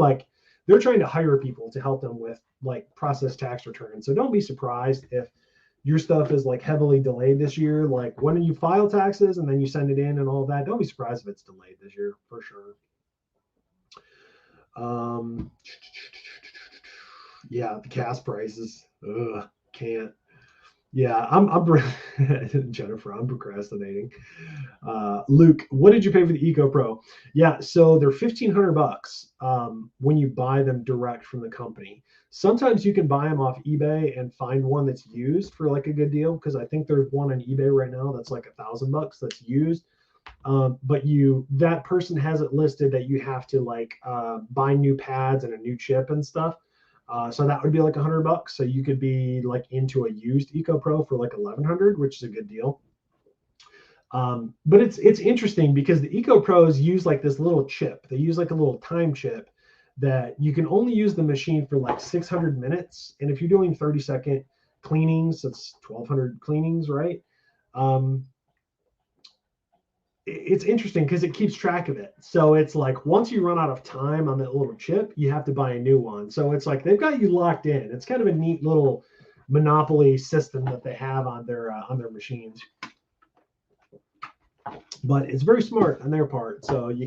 S1: trying to hire people to help them with like process tax returns. So don't be surprised if your stuff is like heavily delayed this year. Like, when you file taxes and then you send it in and all that, don't be surprised if it's delayed this year for sure. Yeah, the gas prices. Ugh, can't. Yeah, I'm Jennifer, I'm procrastinating. Luke, what did you pay for the Eco Pro? Yeah, so they're $1,500 when you buy them direct from the company. Sometimes you can buy them off eBay and find one that's used for like a good deal, because I think there's one on eBay right now that's like $1,000 that's used. But that person has it listed that you have to like buy new pads and a new chip and stuff. So that would be like $100. So you could be like into a used Eco Pro for like 1,100, which is a good deal. But it's interesting because the Eco Pros use like this little chip. They use like a little time chip that you can only use the machine for like 600 minutes. And if you're doing 30-second cleanings, that's 1,200 cleanings, right? It's interesting because it keeps track of it. So it's like once you run out of time on that little chip, you have to buy a new one. So it's like they've got you locked in. It's kind of a neat little monopoly system that they have on their machines. But it's very smart on their part. So I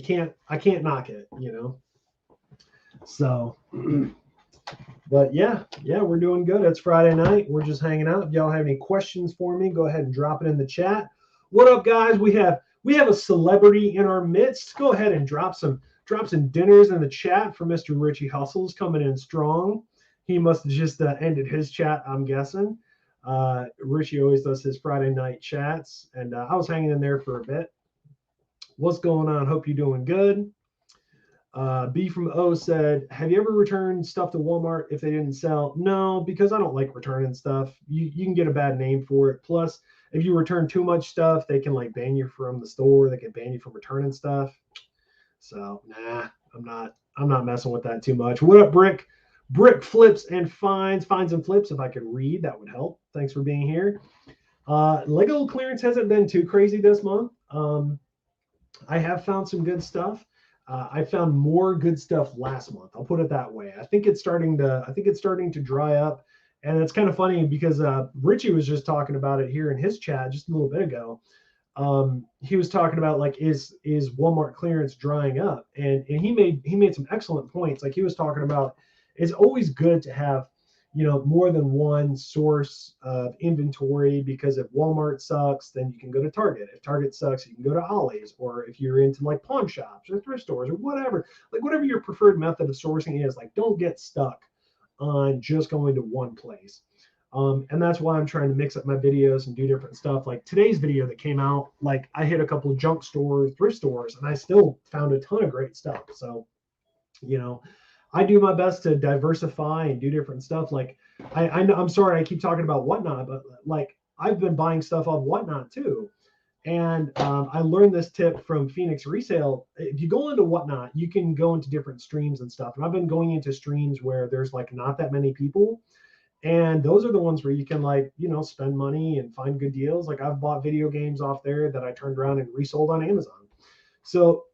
S1: can't knock it, you know. So, but yeah, we're doing good. It's Friday night. We're just hanging out. If y'all have any questions for me, go ahead and drop it in the chat. What up, guys? We have a celebrity in our midst. Go ahead and drop some dinners in the chat for Mr. Richie Hustles, coming in strong. He must have just ended his chat, I'm guessing. Richie always does his Friday night chats, and I was hanging in there for a bit. What's going on? Hope you're doing good. B from O said, have you ever returned stuff to Walmart if they didn't sell? No, because I don't like returning stuff. You can get a bad name for it. Plus, if you return too much stuff, they can like ban you from the store. They can ban you from returning stuff. So nah, I'm not messing with that too much. What up, Brick? Brick flips and finds and flips. If I could read, that would help. Thanks for being here. Lego clearance hasn't been too crazy this month. I have found some good stuff. I found more good stuff last month. I'll put it that way. I think it's starting to dry up. And it's kind of funny because Richie was just talking about it here in his chat just a little bit ago. He was talking about like, is Walmart clearance drying up? And he made some excellent points. Like, he was talking about, it's always good to have, you know, more than one source of inventory, because if Walmart sucks, then you can go to Target. If Target sucks, you can go to Ollie's, or if you're into like pawn shops or thrift stores or whatever, like whatever your preferred method of sourcing is, like don't get stuck on just going to one place. And that's why I'm trying to mix up my videos and do different stuff. Like today's video that came out, like I hit a couple of junk stores, thrift stores, and I still found a ton of great stuff. So, you know, I do my best to diversify and do different stuff. Like I'm sorry I keep talking about Whatnot, but like I've been buying stuff off Whatnot too. And I learned this tip from Phoenix Resale. If you go into Whatnot, you can go into different streams and stuff. And I've been going into streams where there's like not that many people. And those are the ones where you can like, you know, spend money and find good deals. Like I've bought video games off there that I turned around and resold on Amazon. So,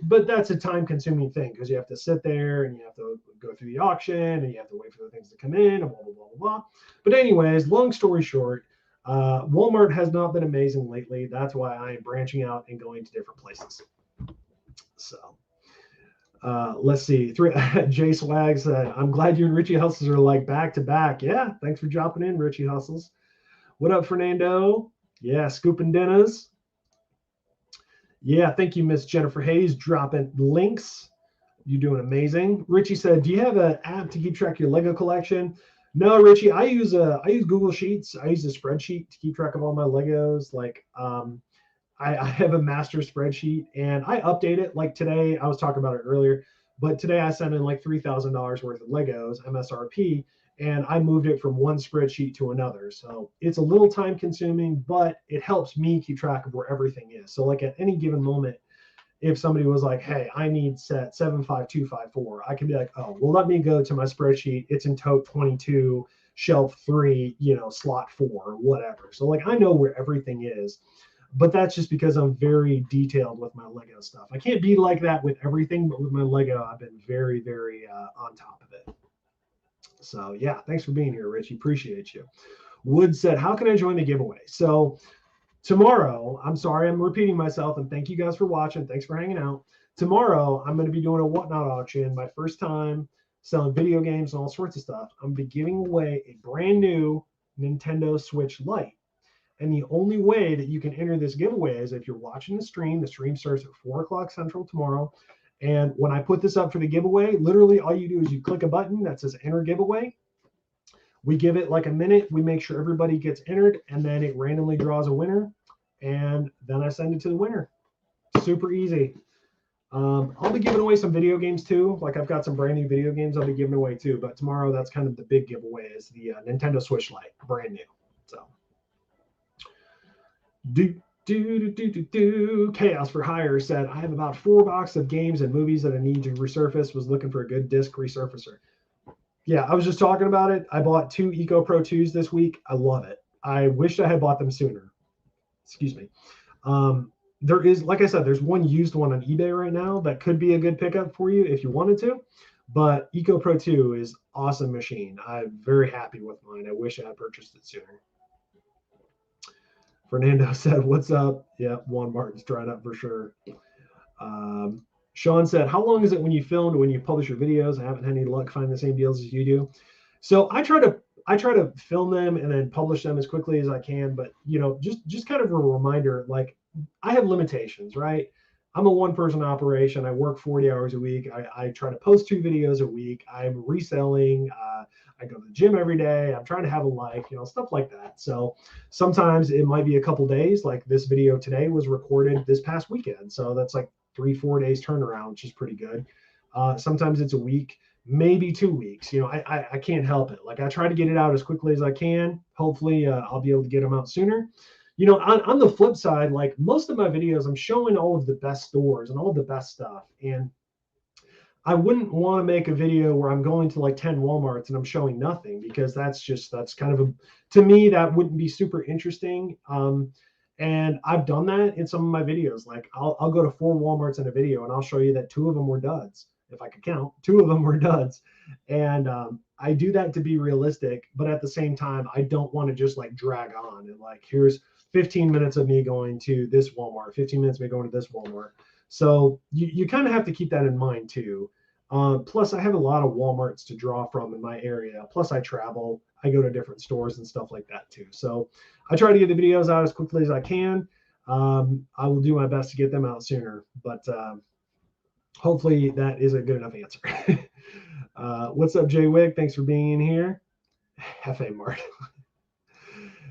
S1: but that's a time consuming thing because you have to sit there and you have to go through the auction and you have to wait for the things to come in and blah, blah, blah, blah, blah. But anyways, long story short, Walmart has not been amazing lately. That's why I am branching out and going to different places. So let's see. Jay Swag said, I'm glad you and Richie Hustles are like back to back. Yeah, thanks for dropping in, Richie Hustles. What up, Fernando? Yeah, scooping dinners. Yeah, thank you, Miss Jennifer Hayes, dropping links. You're doing amazing. Richie said, do you have an app to keep track of your Lego collection? No, Richie, I use Google Sheets. I use a spreadsheet to keep track of all my Legos. Like I have a master spreadsheet and I update it. Like today, I was talking about it earlier, but today I sent in like $3,000 worth of Legos MSRP, and I moved it from one spreadsheet to another. So it's a little time consuming, but it helps me keep track of where everything is. So like at any given moment, if somebody was like, hey, I need set 75254, I can be like, oh, well, let me go to my spreadsheet. It's in tote 22, shelf 3, slot 4, or whatever. So like I know where everything is, but that's just because I'm very detailed with my Lego stuff. I can't be like that with everything, but with my Lego, I've been very, very on top of it. So yeah, thanks for being here, Richie. Appreciate you. Wood said, how can I join the giveaway? So tomorrow, I'm sorry, I'm repeating myself, and thank you guys for watching. Thanks for hanging out. Tomorrow, I'm going to be doing a Whatnot auction, my first time selling video games and all sorts of stuff. I'm going to be giving away a brand new Nintendo Switch Lite. And the only way that you can enter this giveaway is if you're watching the stream starts at 4 o'clock Central tomorrow. And when I put this up for the giveaway, literally all you do is you click a button that says enter giveaway. We give it like a minute. We make sure everybody gets entered, and then it randomly draws a winner. And then I send it to the winner. Super easy. I'll be giving away some video games too. Like I've got some brand new video games I'll be giving away too. But tomorrow, that's kind of the big giveaway is the Nintendo Switch Lite, brand new. So. Chaos for Hire said, I have about 4 boxes of games and movies that I need to resurface. Was looking for a good disc resurfacer. Yeah, I was just talking about it. I bought 2 Eco Pro 2s this week. I love it. I wish I had bought them sooner. Excuse me. There is, like I said, there's one used one on eBay right now that could be a good pickup for you if you wanted to. But Eco Pro 2 is awesome machine. I'm very happy with mine. I wish I had purchased it sooner. Fernando said, what's up? Yeah, Walmart's dried up for sure. Sean said, how long is it when you film to when you publish your videos? I haven't had any luck finding the same deals as you do. So I try to film them and then publish them as quickly as I can. But, just kind of a reminder, like I have limitations, right? I'm a one-person operation. I work 40 hours a week. I try to post 2 videos a week. I'm reselling. I go to the gym every day. I'm trying to have a life, stuff like that. So sometimes it might be a couple days. Like this video today was recorded this past weekend. So that's like 3-4 days turnaround, which is pretty good. Sometimes it's a week, maybe 2 weeks. I can't help it. Like I try to get it out as quickly as I can. Hopefully I'll be able to get them out sooner. On the flip side, like most of my videos, I'm showing all of the best stores and all of the best stuff. And I wouldn't want to make a video where I'm going to like 10 Walmarts and I'm showing nothing, because that's kind of to me, that wouldn't be super interesting. And I've done that in some of my videos. Like I'll go to 4 Walmarts in a video and I'll show you that 2 of them were duds. If I could count, 2 of them were duds. And I do that to be realistic, but at the same time, I don't want to just like drag on and like, here's 15 minutes of me going to this Walmart, 15 minutes of me going to this Walmart. So you kind of have to keep that in mind too. Plus, I have a lot of Walmarts to draw from in my area. Plus, I travel. I go to different stores and stuff like that too. So I try to get the videos out as quickly as I can. I will do my best to get them out sooner, but hopefully that is a good enough answer. What's up, Jay Wig? Thanks for being in here. Hefe Mart.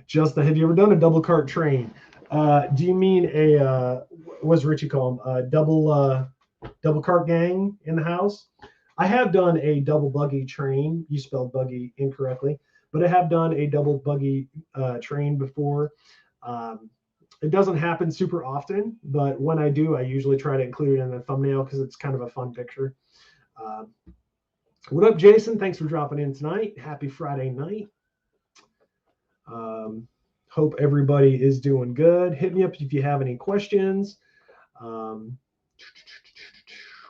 S1: Justin, have you ever done a double cart train? Do you mean what's Richie call them? Double cart gang in the house? I have done a double buggy train. You spelled buggy incorrectly, but I have done a double buggy train before. It doesn't happen super often, but when I do, I usually try to include it in the thumbnail because it's kind of a fun picture. What up, Jason? Thanks for dropping in tonight. Happy Friday night. Hope everybody is doing good. Hit me up if you have any questions.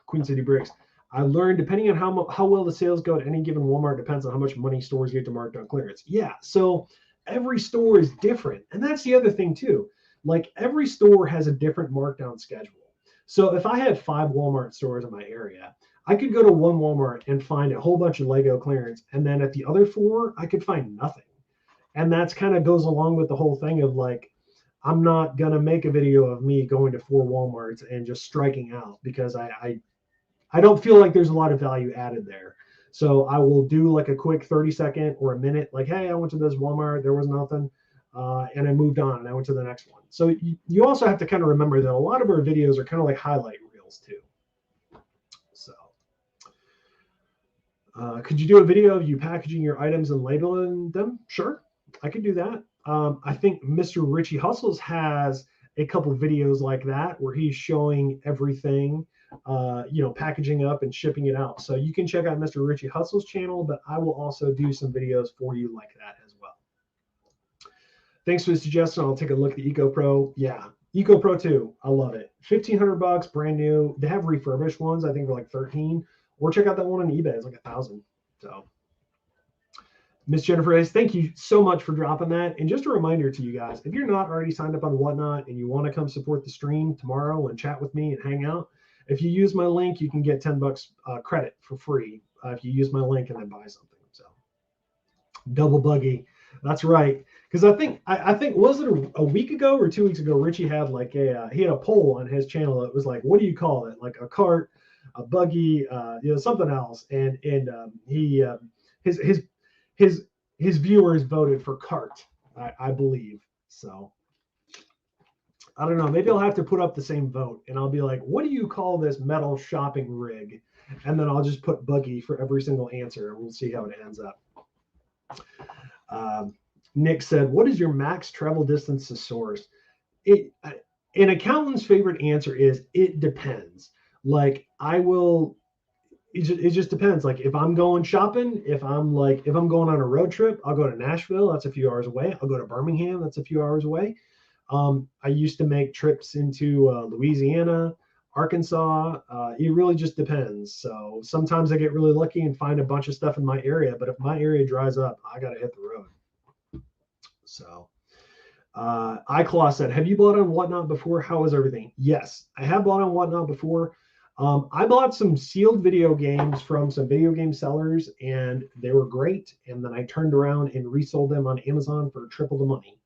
S1: Queen City Bricks. I learned depending on how well the sales go at any given Walmart depends on how much money stores get to mark down clearance. Yeah, so every store is different. And that's the other thing too. Like every store has a different markdown schedule. So if I had 5 Walmart stores in my area, I could go to one Walmart and find a whole bunch of Lego clearance. And then at the other 4, I could find nothing. And that's kind of goes along with the whole thing of like, I'm not going to make a video of me going to 4 Walmarts and just striking out because I don't feel like there's a lot of value added there. So I will do like a quick 30-second or a minute, like, hey, I went to this Walmart, there was nothing. And I moved on and I went to the next one. So you also have to kind of remember that a lot of our videos are kind of like highlight reels too. So could you do a video of you packaging your items and labeling them? Sure, I could do that. I think Mr. Richie Hustles has a couple videos like that where he's showing everything, packaging up and shipping it out. So you can check out Mr. Richie Hustle's channel, but I will also do some videos for you like that as well. Thanks for the suggestion. I'll take a look at the EcoPro. Yeah, EcoPro 2. I love it. $1,500, brand new. They have refurbished ones. I think they're like 13. Or check out that one on eBay. It's like 1,000. So Miss Jennifer Hayes, thank you so much for dropping that. And just a reminder to you guys, if you're not already signed up on Whatnot and you want to come support the stream tomorrow and chat with me and hang out, if you use my link, you can get $10 credit for free if you use my link and then buy something. So double buggy. That's right. Because I think was it a week ago or 2 weeks ago, Richie had like he had a poll on his channel that was like, what do you call it? Like a cart, a buggy, something else. And he his viewers voted for cart, I believe. So I don't know. Maybe I'll have to put up the same vote and I'll be like, what do you call this metal shopping rig? And then I'll just put buggy for every single answer and we'll see how it ends up. Nick said, what is your max travel distance to source? An accountant's favorite answer is it depends. Like it just depends. Like if I'm going shopping, if I'm going on a road trip, I'll go to Nashville. That's a few hours away. I'll go to Birmingham. That's a few hours away. I used to make trips into Louisiana, Arkansas. It really just depends. So sometimes I get really lucky and find a bunch of stuff in my area. But if my area dries up, I got to hit the road. So iClaw said, have you bought on Whatnot before? How is everything? Yes, I have bought on Whatnot before. I bought some sealed video games from some video game sellers and they were great. And then I turned around and resold them on Amazon for triple the money.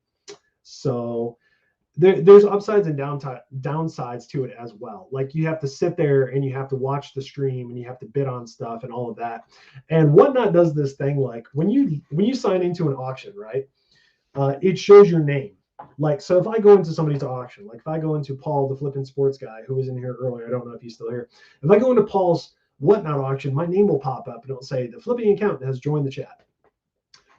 S1: So there's upsides and downsides to it as well. Like you have to sit there and you have to watch the stream and you have to bid on stuff and all of that. And Whatnot does this thing like when you sign into an auction, right? It shows your name. Like, so if I go into somebody's auction, like if I go into Paul, the flipping sports guy who was in here earlier, I don't know if he's still here. If I go into Paul's Whatnot auction, my name will pop up and it'll say the flipping accountant has joined the chat,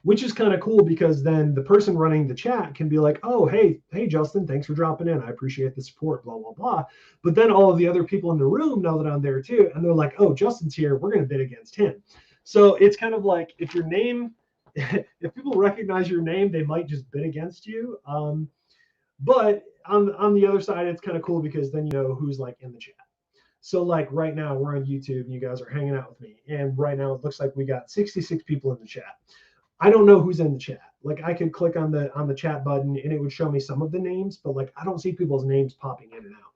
S1: which is kind of cool because then the person running the chat can be like, oh, hey, Justin, thanks for dropping in. I appreciate the support, blah, blah, blah. But then all of the other people in the room know that I'm there too. And they're like, oh, Justin's here. We're going to bid against him. So it's kind of like if your name, if people recognize your name, they might just bid against you. But on the other side, it's kind of cool because then you know who's like in the chat. So like right now we're on YouTube and you guys are hanging out with me. And right now it looks like we got 66 people in the chat. I don't know who's in the chat. Like I could click on the chat button and it would show me some of the names, but like I don't see people's names popping in and out.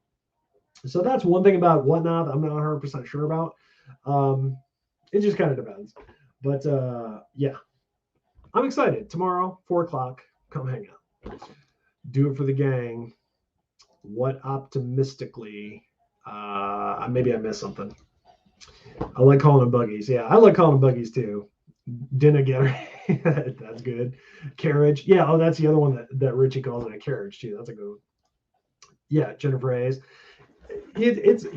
S1: So that's one thing about Whatnot I'm not 100% sure about. It just kind of depends. But yeah. I'm excited. Tomorrow, 4 o'clock, come hang out. Do it for the gang. What optimistically? Maybe I missed something. I like calling them buggies. Yeah, I like calling them buggies too. Dinner getter. That's good. Carriage. Yeah, oh, that's the other one that Richie calls it a carriage too. That's a good one. Yeah, Jennifer Hayes. It's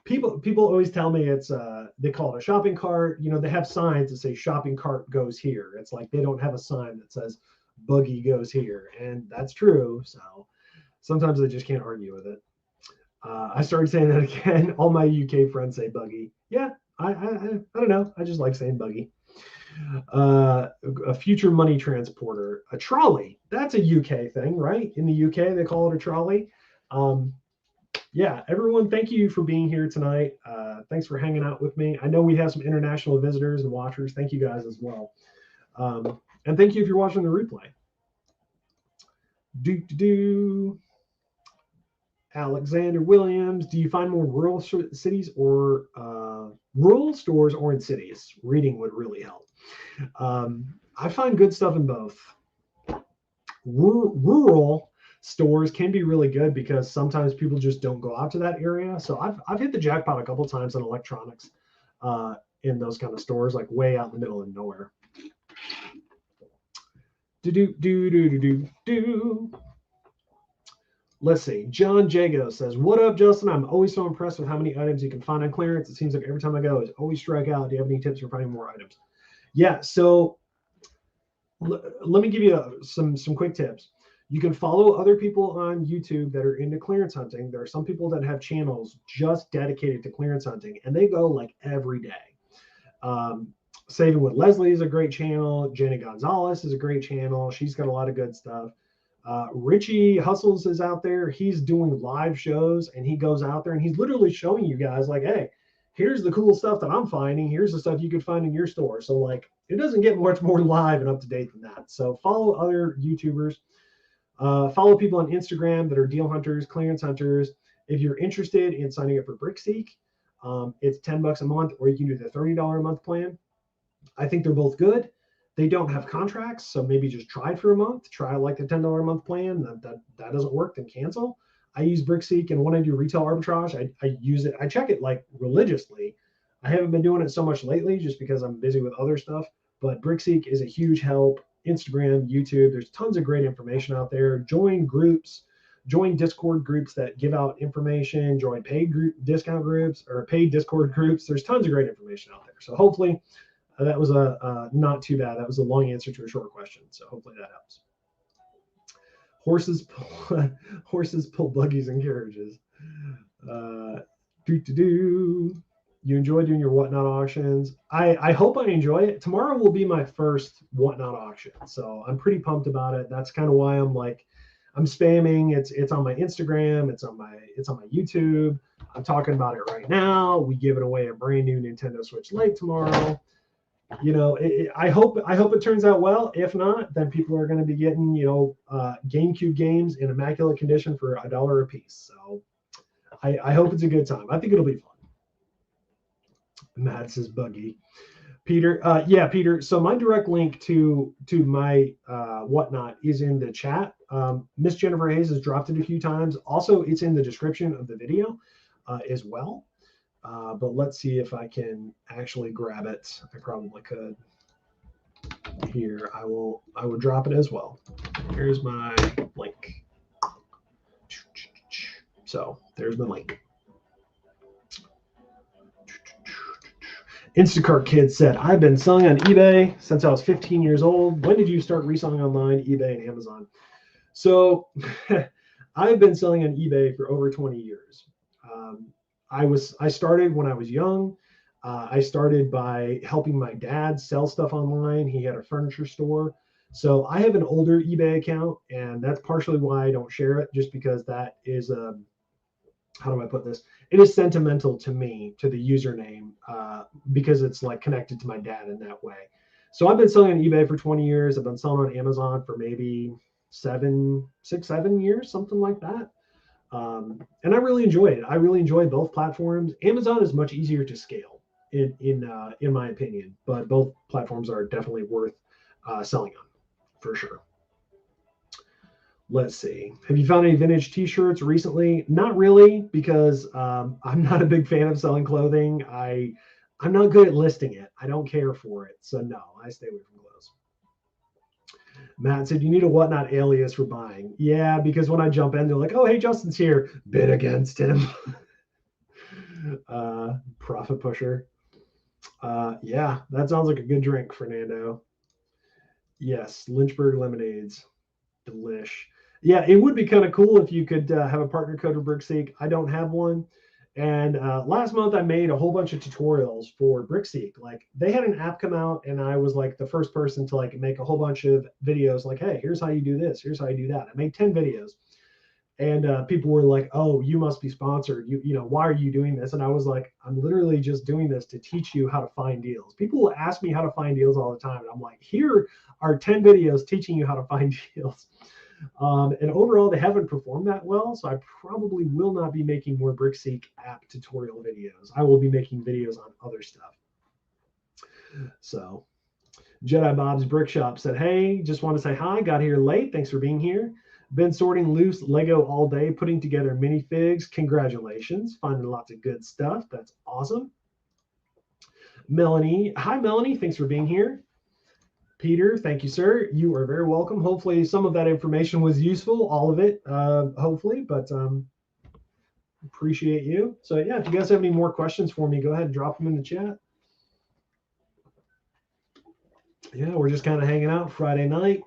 S1: people always tell me it's they call it a shopping cart. They have signs that say shopping cart goes here. It's like they don't have a sign that says buggy goes here, and that's true. So sometimes I just can't argue with it. I started saying that again. All my UK friends say buggy. Yeah, I don't know. I just like saying buggy. A future money transporter, a trolley. That's a UK thing, right? In the UK, they call it a trolley. Yeah, everyone, thank you for being here tonight. Thanks for hanging out with me. I know we have some international visitors and watchers. Thank you guys as well. And thank you if you're watching the replay. Alexander Williams, do you find more rural cities or rural stores or in cities? Reading would really help. I find good stuff in both. Rural stores can be really good because sometimes people just don't go out to that area. So I've hit the jackpot a couple times on electronics in those kind of stores, like way out in the middle of nowhere. Let's see. John Jago says, what up, Justin? I'm always so impressed with how many items you can find on clearance. It seems like every time I go, it's always strike out. Do you have any tips for finding more items? Yeah, so let me give you some quick tips. You can follow other people on YouTube that are into clearance hunting. There are some people that have channels just dedicated to clearance hunting, and they go like every day. Saving with Leslie is a great channel. Jenny Gonzalez is a great channel. She's got a lot of good stuff. Richie Hustles is out there. He's doing live shows, and he goes out there and he's literally showing you guys like, hey, here's the cool stuff that I'm finding. Here's the stuff you could find in your store. So like, it doesn't get much more live and up to date than that. So follow other YouTubers. Follow people on Instagram that are deal hunters, clearance hunters. If you're interested in signing up for Brickseek, it's $10 a month, or you can do the $30 a month plan. I think they're both good. They don't have contracts, so maybe just try it for a month. Try like the $10 a month plan. That doesn't work, then cancel. I use Brickseek, and when I do retail arbitrage, I use it. I check it like religiously. I haven't been doing it so much lately just because I'm busy with other stuff, but Brickseek is a huge help. Instagram, YouTube, there's tons of great information out there. Join groups, join Discord groups that give out information, join paid discount groups or paid Discord groups. There's tons of great information out there. So hopefully that was not too bad. That was a long answer to a short question. So hopefully that helps. Horses pull buggies and carriages. You enjoy doing your whatnot auctions. I hope I enjoy it. Tomorrow will be my first whatnot auction, so I'm pretty pumped about it. That's kind of why I'm spamming. It's on my Instagram. It's on my YouTube. I'm talking about it right now. We give it away a brand new Nintendo Switch Lite tomorrow. You know, I hope it turns out well. If not, then people are going to be getting GameCube games in immaculate condition for $1 a piece. So I hope it's a good time. I think it'll be fun. Matt says buggy. Peter, yeah, Peter. So my direct link to my whatnot is in the chat. Miss Jennifer Hayes has dropped it a few times. Also, it's in the description of the video as well. But let's see if I can actually grab it. I probably could. Here, I will drop it as well. Here's my link. So there's my link. Instacart Kid said, I've been selling on eBay since I was 15 years old. When did you start reselling online, eBay and Amazon? So I've been selling on eBay for over 20 years. I started when I was young. I started by helping my dad sell stuff online. He had a furniture store. So I have an older eBay account, and that's partially why I don't share it, just because that is how do I put this? It is sentimental to me, to the username, because it's like connected to my dad in that way. So I've been selling on eBay for 20 years. I've been selling on Amazon for maybe 7 years, something like that. And I really enjoy it. I really enjoy both platforms. Amazon is much easier to scale, in my opinion, but both platforms are definitely worth selling on, for sure. Let's see. Have you found any vintage t-shirts recently? Not really, because I'm not a big fan of selling clothing. I'm not good at listing it. I don't care for it. So no, I stay away from clothes. Matt said, you need a whatnot alias for buying. Yeah, because when I jump in, they're like, oh, hey, Justin's here. Bid against him. Profit pusher. Yeah, that sounds like a good drink, Fernando. Yes, Lynchburg lemonades. Delish. Yeah, it would be kind of cool if you could have a partner code for Brickseek. I don't have one. And last month I made a whole bunch of tutorials for Brickseek. Like, they had an app come out, and I was like the first person to like make a whole bunch of videos like, hey, here's how you do this, here's how you do that. I made 10 videos. And people were like, "Oh, you must be sponsored. Why are you doing this?" And I was like, "I'm literally just doing this to teach you how to find deals." People will ask me how to find deals all the time, and I'm like, "Here are 10 videos teaching you how to find deals." And overall, they haven't performed that well, so I probably will not be making more Brickseek app tutorial videos. I will be making videos on other stuff. So, Jedi Bob's Brick Shop said, "Hey, just want to say hi. Got here late. Thanks for being here. Been sorting loose Lego all day, putting together minifigs. Congratulations. Finding lots of good stuff. That's awesome." Melanie. Hi, Melanie. Thanks for being here. Peter, thank you, sir. You are very welcome. Hopefully some of that information was useful, all of it, hopefully, but appreciate you. So yeah, if you guys have any more questions for me, go ahead and drop them in the chat. Yeah, we're just kind of hanging out Friday night.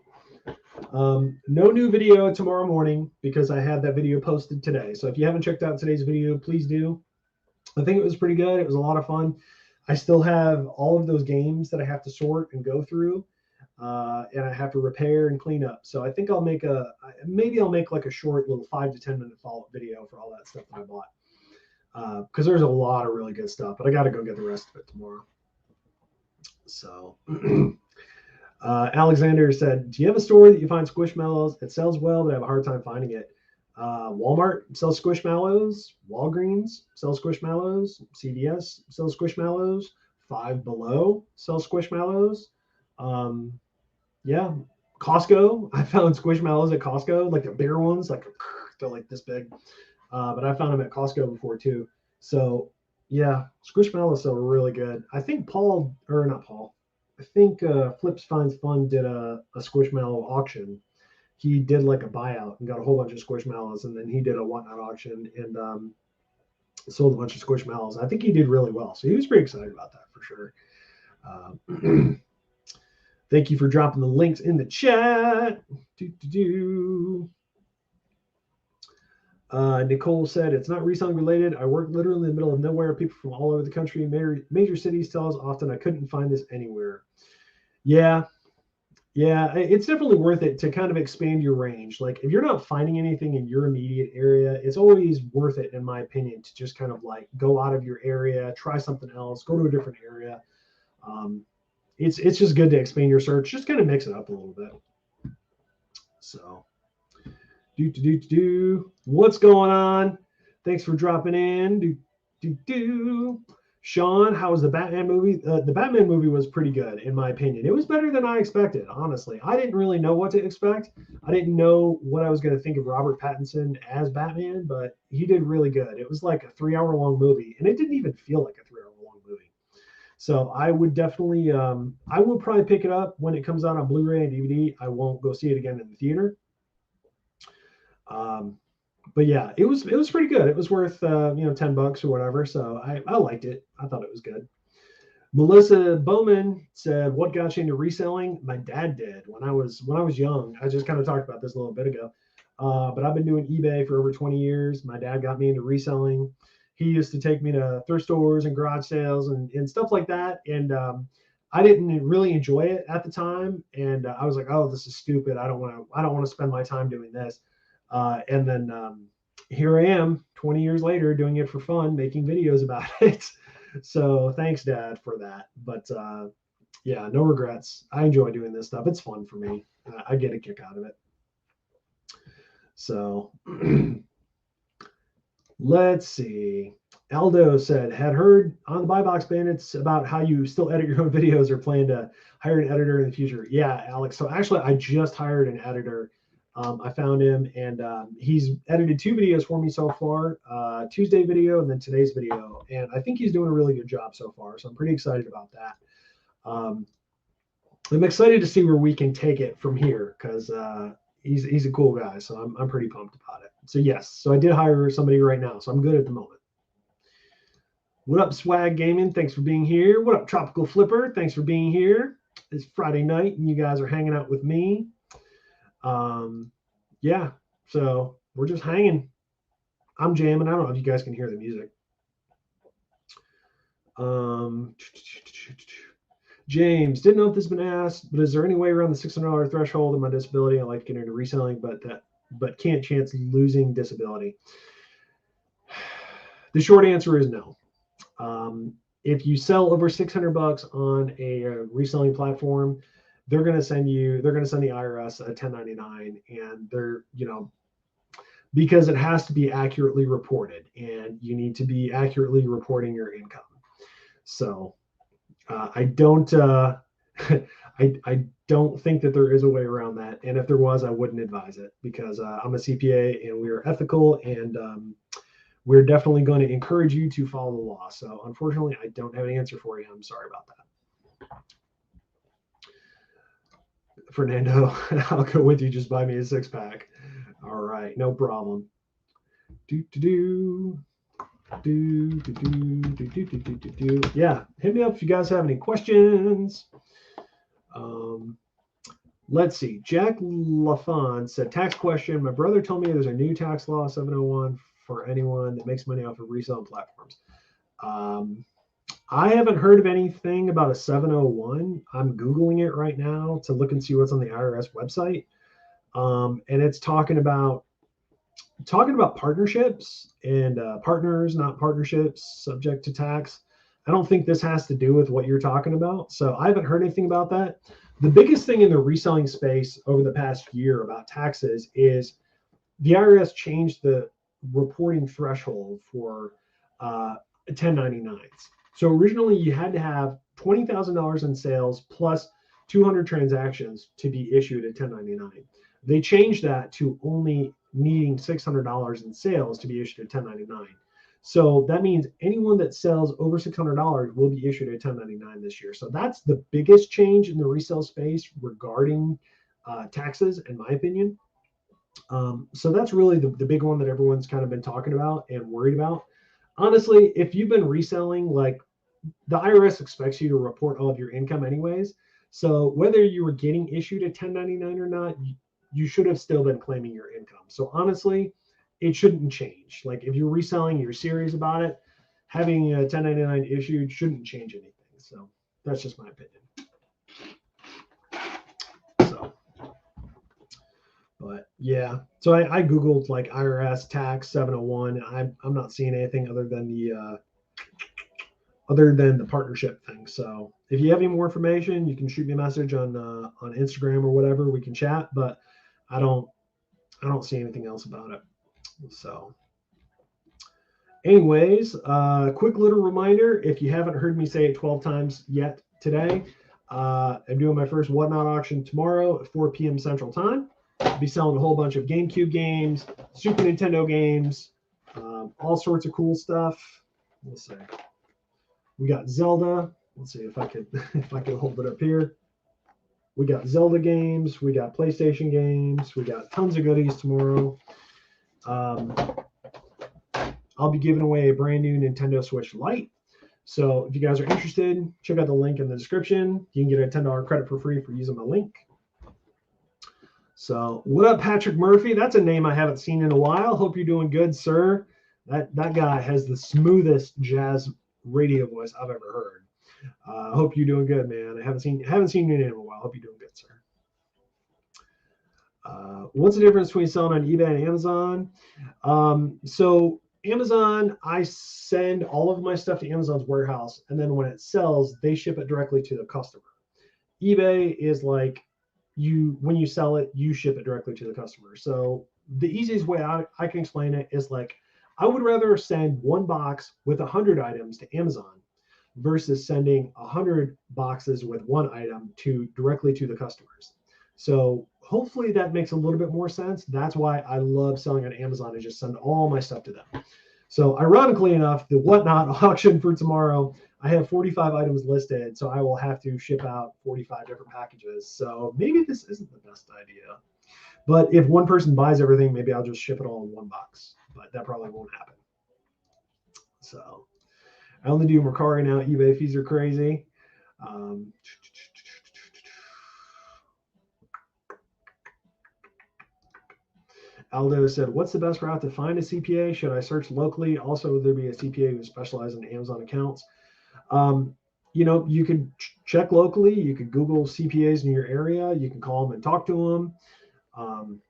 S1: No new video tomorrow morning because I had that video posted today. So if you haven't checked out today's video, please do. I think it was pretty good. It was a lot of fun. I still have all of those games that I have to sort and go through, and I have to repair and clean up. So I think I'll make maybe I'll make like a short little 5 to 10 minute follow-up video for all that stuff that I bought, because there's a lot of really good stuff, but I got to go get the rest of it tomorrow. So Alexander said, "Do you have a store that you find Squishmallows? It sells well, but I have a hard time finding it." Walmart sells Squishmallows. Walgreens sells Squishmallows. CVS sells Squishmallows. Five Below sells Squishmallows. Yeah, Costco. I found Squishmallows at Costco, like the bigger ones, like they're like this big. But I found them at Costco before too. So yeah, Squishmallows are really good. I think I think Flips Finds Fun did a Squishmallow auction. He did like a buyout and got a whole bunch of Squishmallows, and then he did a whatnot auction and sold a bunch of Squishmallows. I think he did really well, so he was pretty excited about that for sure. Thank you for dropping the links in the chat. Nicole said, "It's not reselling related. I work literally in the middle of nowhere. People from all over the country, major cities tell us often I couldn't find this anywhere." Yeah, it's definitely worth it to kind of expand your range. Like if you're not finding anything in your immediate area, it's always worth it, in my opinion, to just kind of like go out of your area, try something else, go to a different area. It's just good to expand your search, just kind of mix it up a little bit. So, what's going on? Thanks for dropping in. Sean, how was the Batman movie? The Batman movie was pretty good, in my opinion. It was better than I expected, honestly. I didn't really know what to expect. I didn't know what I was going to think of Robert Pattinson as Batman, but he did really good. It was like a 3-hour-long movie, and it didn't even feel like a 3-hour-long movie. So I would definitely, I will probably pick it up when it comes out on Blu-ray and DVD. I won't go see it again in the theater. But yeah, it was pretty good. It was worth $10 or whatever. So I liked it. I thought it was good. Melissa Bowman said, "What got you into reselling?" My dad did when I was young. I just kind of talked about this a little bit ago. But I've been doing eBay for over 20 years. My dad got me into reselling. He used to take me to thrift stores and garage sales and stuff like that. And I didn't really enjoy it at the time. And I was like, "Oh, this is stupid. I don't want to spend my time doing this." And then here I am 20 years later doing it for fun, making videos about it. So thanks, Dad, for that. But yeah, no regrets. I enjoy doing this stuff. It's fun for me. I get a kick out of it. So let's see. Aldo said, "Had heard on the Buy Box Bandits about how you still edit your own videos or plan to hire an editor in the future." Yeah, Alex. So actually, I just hired an editor. I found him, and he's edited 2 videos for me so far, Tuesday video and then today's video. And I think he's doing a really good job so far. So I'm pretty excited about that. I'm excited to see where we can take it from here because he's a cool guy. So I'm pretty pumped about it. So yes, so I did hire somebody right now. So I'm good at the moment. What up, Swag Gaming? Thanks for being here. What up, Tropical Flipper? Thanks for being here. It's Friday night, and you guys are hanging out with me. Yeah, so we're just hanging. I'm jamming. I don't know if you guys can hear the music. James, didn't know if this has been asked, but is there any way around the $600 threshold of my disability? I like to get into reselling, but that but can't chance losing disability? The short answer is no. If you sell over $600 on a reselling platform, they're going to send the IRS a 1099, and they're, because it has to be accurately reported, and you need to be accurately reporting your income. So I don't I don't think that there is a way around that. And if there was, I wouldn't advise it, because I'm a CPA and we are ethical, and we're definitely going to encourage you to follow the law. So unfortunately, I don't have an answer for you. I'm sorry about that. Fernando, I'll go with you. Just buy me a 6-pack. All right, no problem. Yeah, hit me up if you guys have any questions. Let's see. Jack LaFon said, tax question. My brother told me there's a new tax law, 701, for anyone that makes money off of reselling platforms. I haven't heard of anything about a 701. I'm Googling it right now to look and see what's on the IRS website. And it's talking about partnerships and partners, not partnerships, subject to tax. I don't think this has to do with what you're talking about. So I haven't heard anything about that. The biggest thing in the reselling space over the past year about taxes is the IRS changed the reporting threshold for 1099s. So originally you had to have $20,000 in sales plus 200 transactions to be issued a 1099. They changed that to only needing $600 in sales to be issued a 1099. So that means anyone that sells over $600 will be issued a 1099 this year. So that's the biggest change in the resale space regarding taxes, in my opinion. So that's really the big one that everyone's kind of been talking about and worried about. Honestly, if you've been reselling, like, the IRS expects you to report all of your income anyways. So whether you were getting issued a 1099 or not, you should have still been claiming your income. So honestly, it shouldn't change. Like, if you're reselling, you're serious about it, having a 1099 issued shouldn't change anything. So that's just my opinion. So, but yeah, so I Googled like IRS tax 701. I'm not seeing anything other than the partnership thing. So if you have any more information, you can shoot me a message on Instagram or whatever. We can chat, but I don't see anything else about it. So anyways, quick little reminder, if you haven't heard me say it 12 times yet today, I'm doing my first Whatnot auction tomorrow at 4 p.m. Central Time. I'll be selling a whole bunch of GameCube games, Super Nintendo games, all sorts of cool stuff. Let's see. We got Zelda. Let's see if I could hold it up here. We got Zelda games. We got PlayStation games. We got tons of goodies tomorrow. I'll be giving away a brand new Nintendo Switch Lite. So if you guys are interested, check out the link in the description. You can get a $10 credit for free for using my link. So what up, Patrick Murphy? That's a name I haven't seen in a while. Hope you're doing good, sir. That guy has the smoothest jazz radio voice I've ever heard. I hope you're doing good, man. I haven't seen your name in a while. Hope you're doing good, sir. What's the difference between selling on eBay and Amazon? So Amazon, I send all of my stuff to Amazon's warehouse, and then when it sells, they ship it directly to the customer. eBay is like, when you sell it, you ship it directly to the customer. So the easiest way I can explain it is like, I would rather send one box with 100 items to Amazon versus sending 100 boxes with one item directly to the customers. So hopefully that makes a little bit more sense. That's why I love selling on Amazon and just send all my stuff to them. So ironically enough, the Whatnot auction for tomorrow, I have 45 items listed, so I will have to ship out 45 different packages. So maybe this isn't the best idea. But if one person buys everything, maybe I'll just ship it all in one box. But that probably won't happen. So I only do Mercari now. eBay fees are crazy. Aldo said, what's the best route to find a CPA? Should I search locally? Also, would there be a CPA who specializes in Amazon accounts? You could check locally. You could Google CPAs in your area. You can call them and talk to them.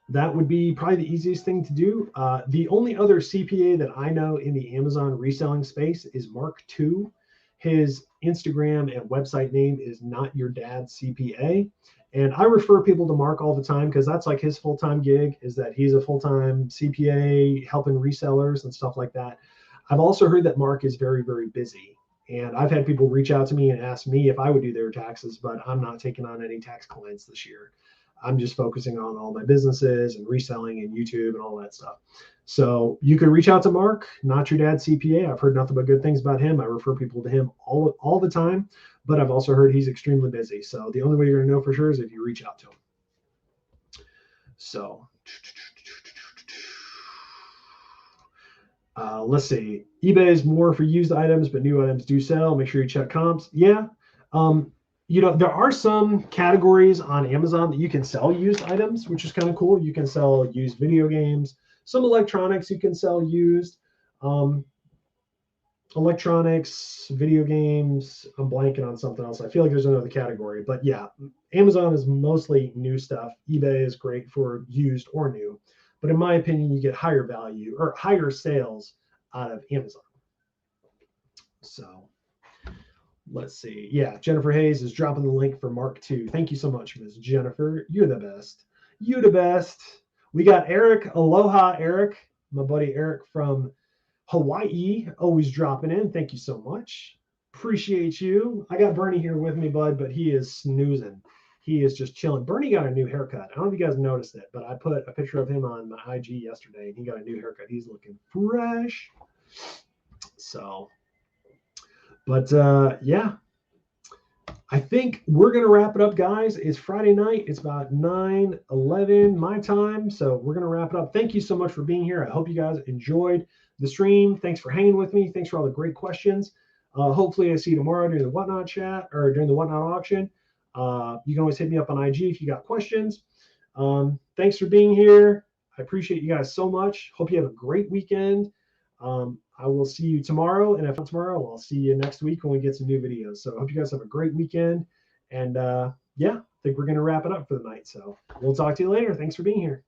S1: that would be probably the easiest thing to do. The only other CPA that I know in the Amazon reselling space is Mark II. His Instagram and website name is Not Your Dad CPA. And I refer people to Mark all the time because that's like his full-time gig, is that he's a full-time CPA helping resellers and stuff like that. I've also heard that Mark is very, very busy. And I've had people reach out to me and ask me if I would do their taxes, but I'm not taking on any tax clients this year. I'm just focusing on all my businesses and reselling and YouTube and all that stuff. So you can reach out to Mark, Not Your Dad CPA. I've heard nothing but good things about him. I refer people to him all the time, but I've also heard he's extremely busy. So the only way you're going to know for sure is if you reach out to him. So let's see. eBay is more for used items, but new items do sell. Make sure you check comps. Yeah. You know, there are some categories on Amazon that you can sell used items, which is kind of cool. You can sell used video games, some electronics you can sell used. Electronics, video games, I'm blanking on something else. I feel like there's another category, but yeah, Amazon is mostly new stuff. eBay is great for used or new, but in my opinion, you get higher value or higher sales out of Amazon. So let's see. Yeah, Jennifer Hayes is dropping the link for Mark II. Thank you so much, Ms. Jennifer. You're the best. You the best. We got Eric. Aloha, Eric. My buddy Eric from Hawaii, always dropping in. Thank you so much. Appreciate you. I got Bernie here with me, bud, but he is snoozing. He is just chilling. Bernie got a new haircut. I don't know if you guys noticed it, but I put a picture of him on my IG yesterday, and he got a new haircut. He's looking fresh. So, but yeah, I think we're going to wrap it up, guys. It's Friday night. It's about 9:11 my time, so we're going to wrap it up. Thank you so much for being here. I hope you guys enjoyed the stream. Thanks for hanging with me. Thanks for all the great questions. Hopefully I see you tomorrow during the Whatnot chat or during the Whatnot auction. You can always hit me up on IG if you got questions. Thanks for being here. I appreciate you guys so much. Hope you have a great weekend. I will see you tomorrow, and if not tomorrow, I'll see you next week when we get some new videos. So I hope you guys have a great weekend. And yeah, I think we're going to wrap it up for the night. So we'll talk to you later. Thanks for being here.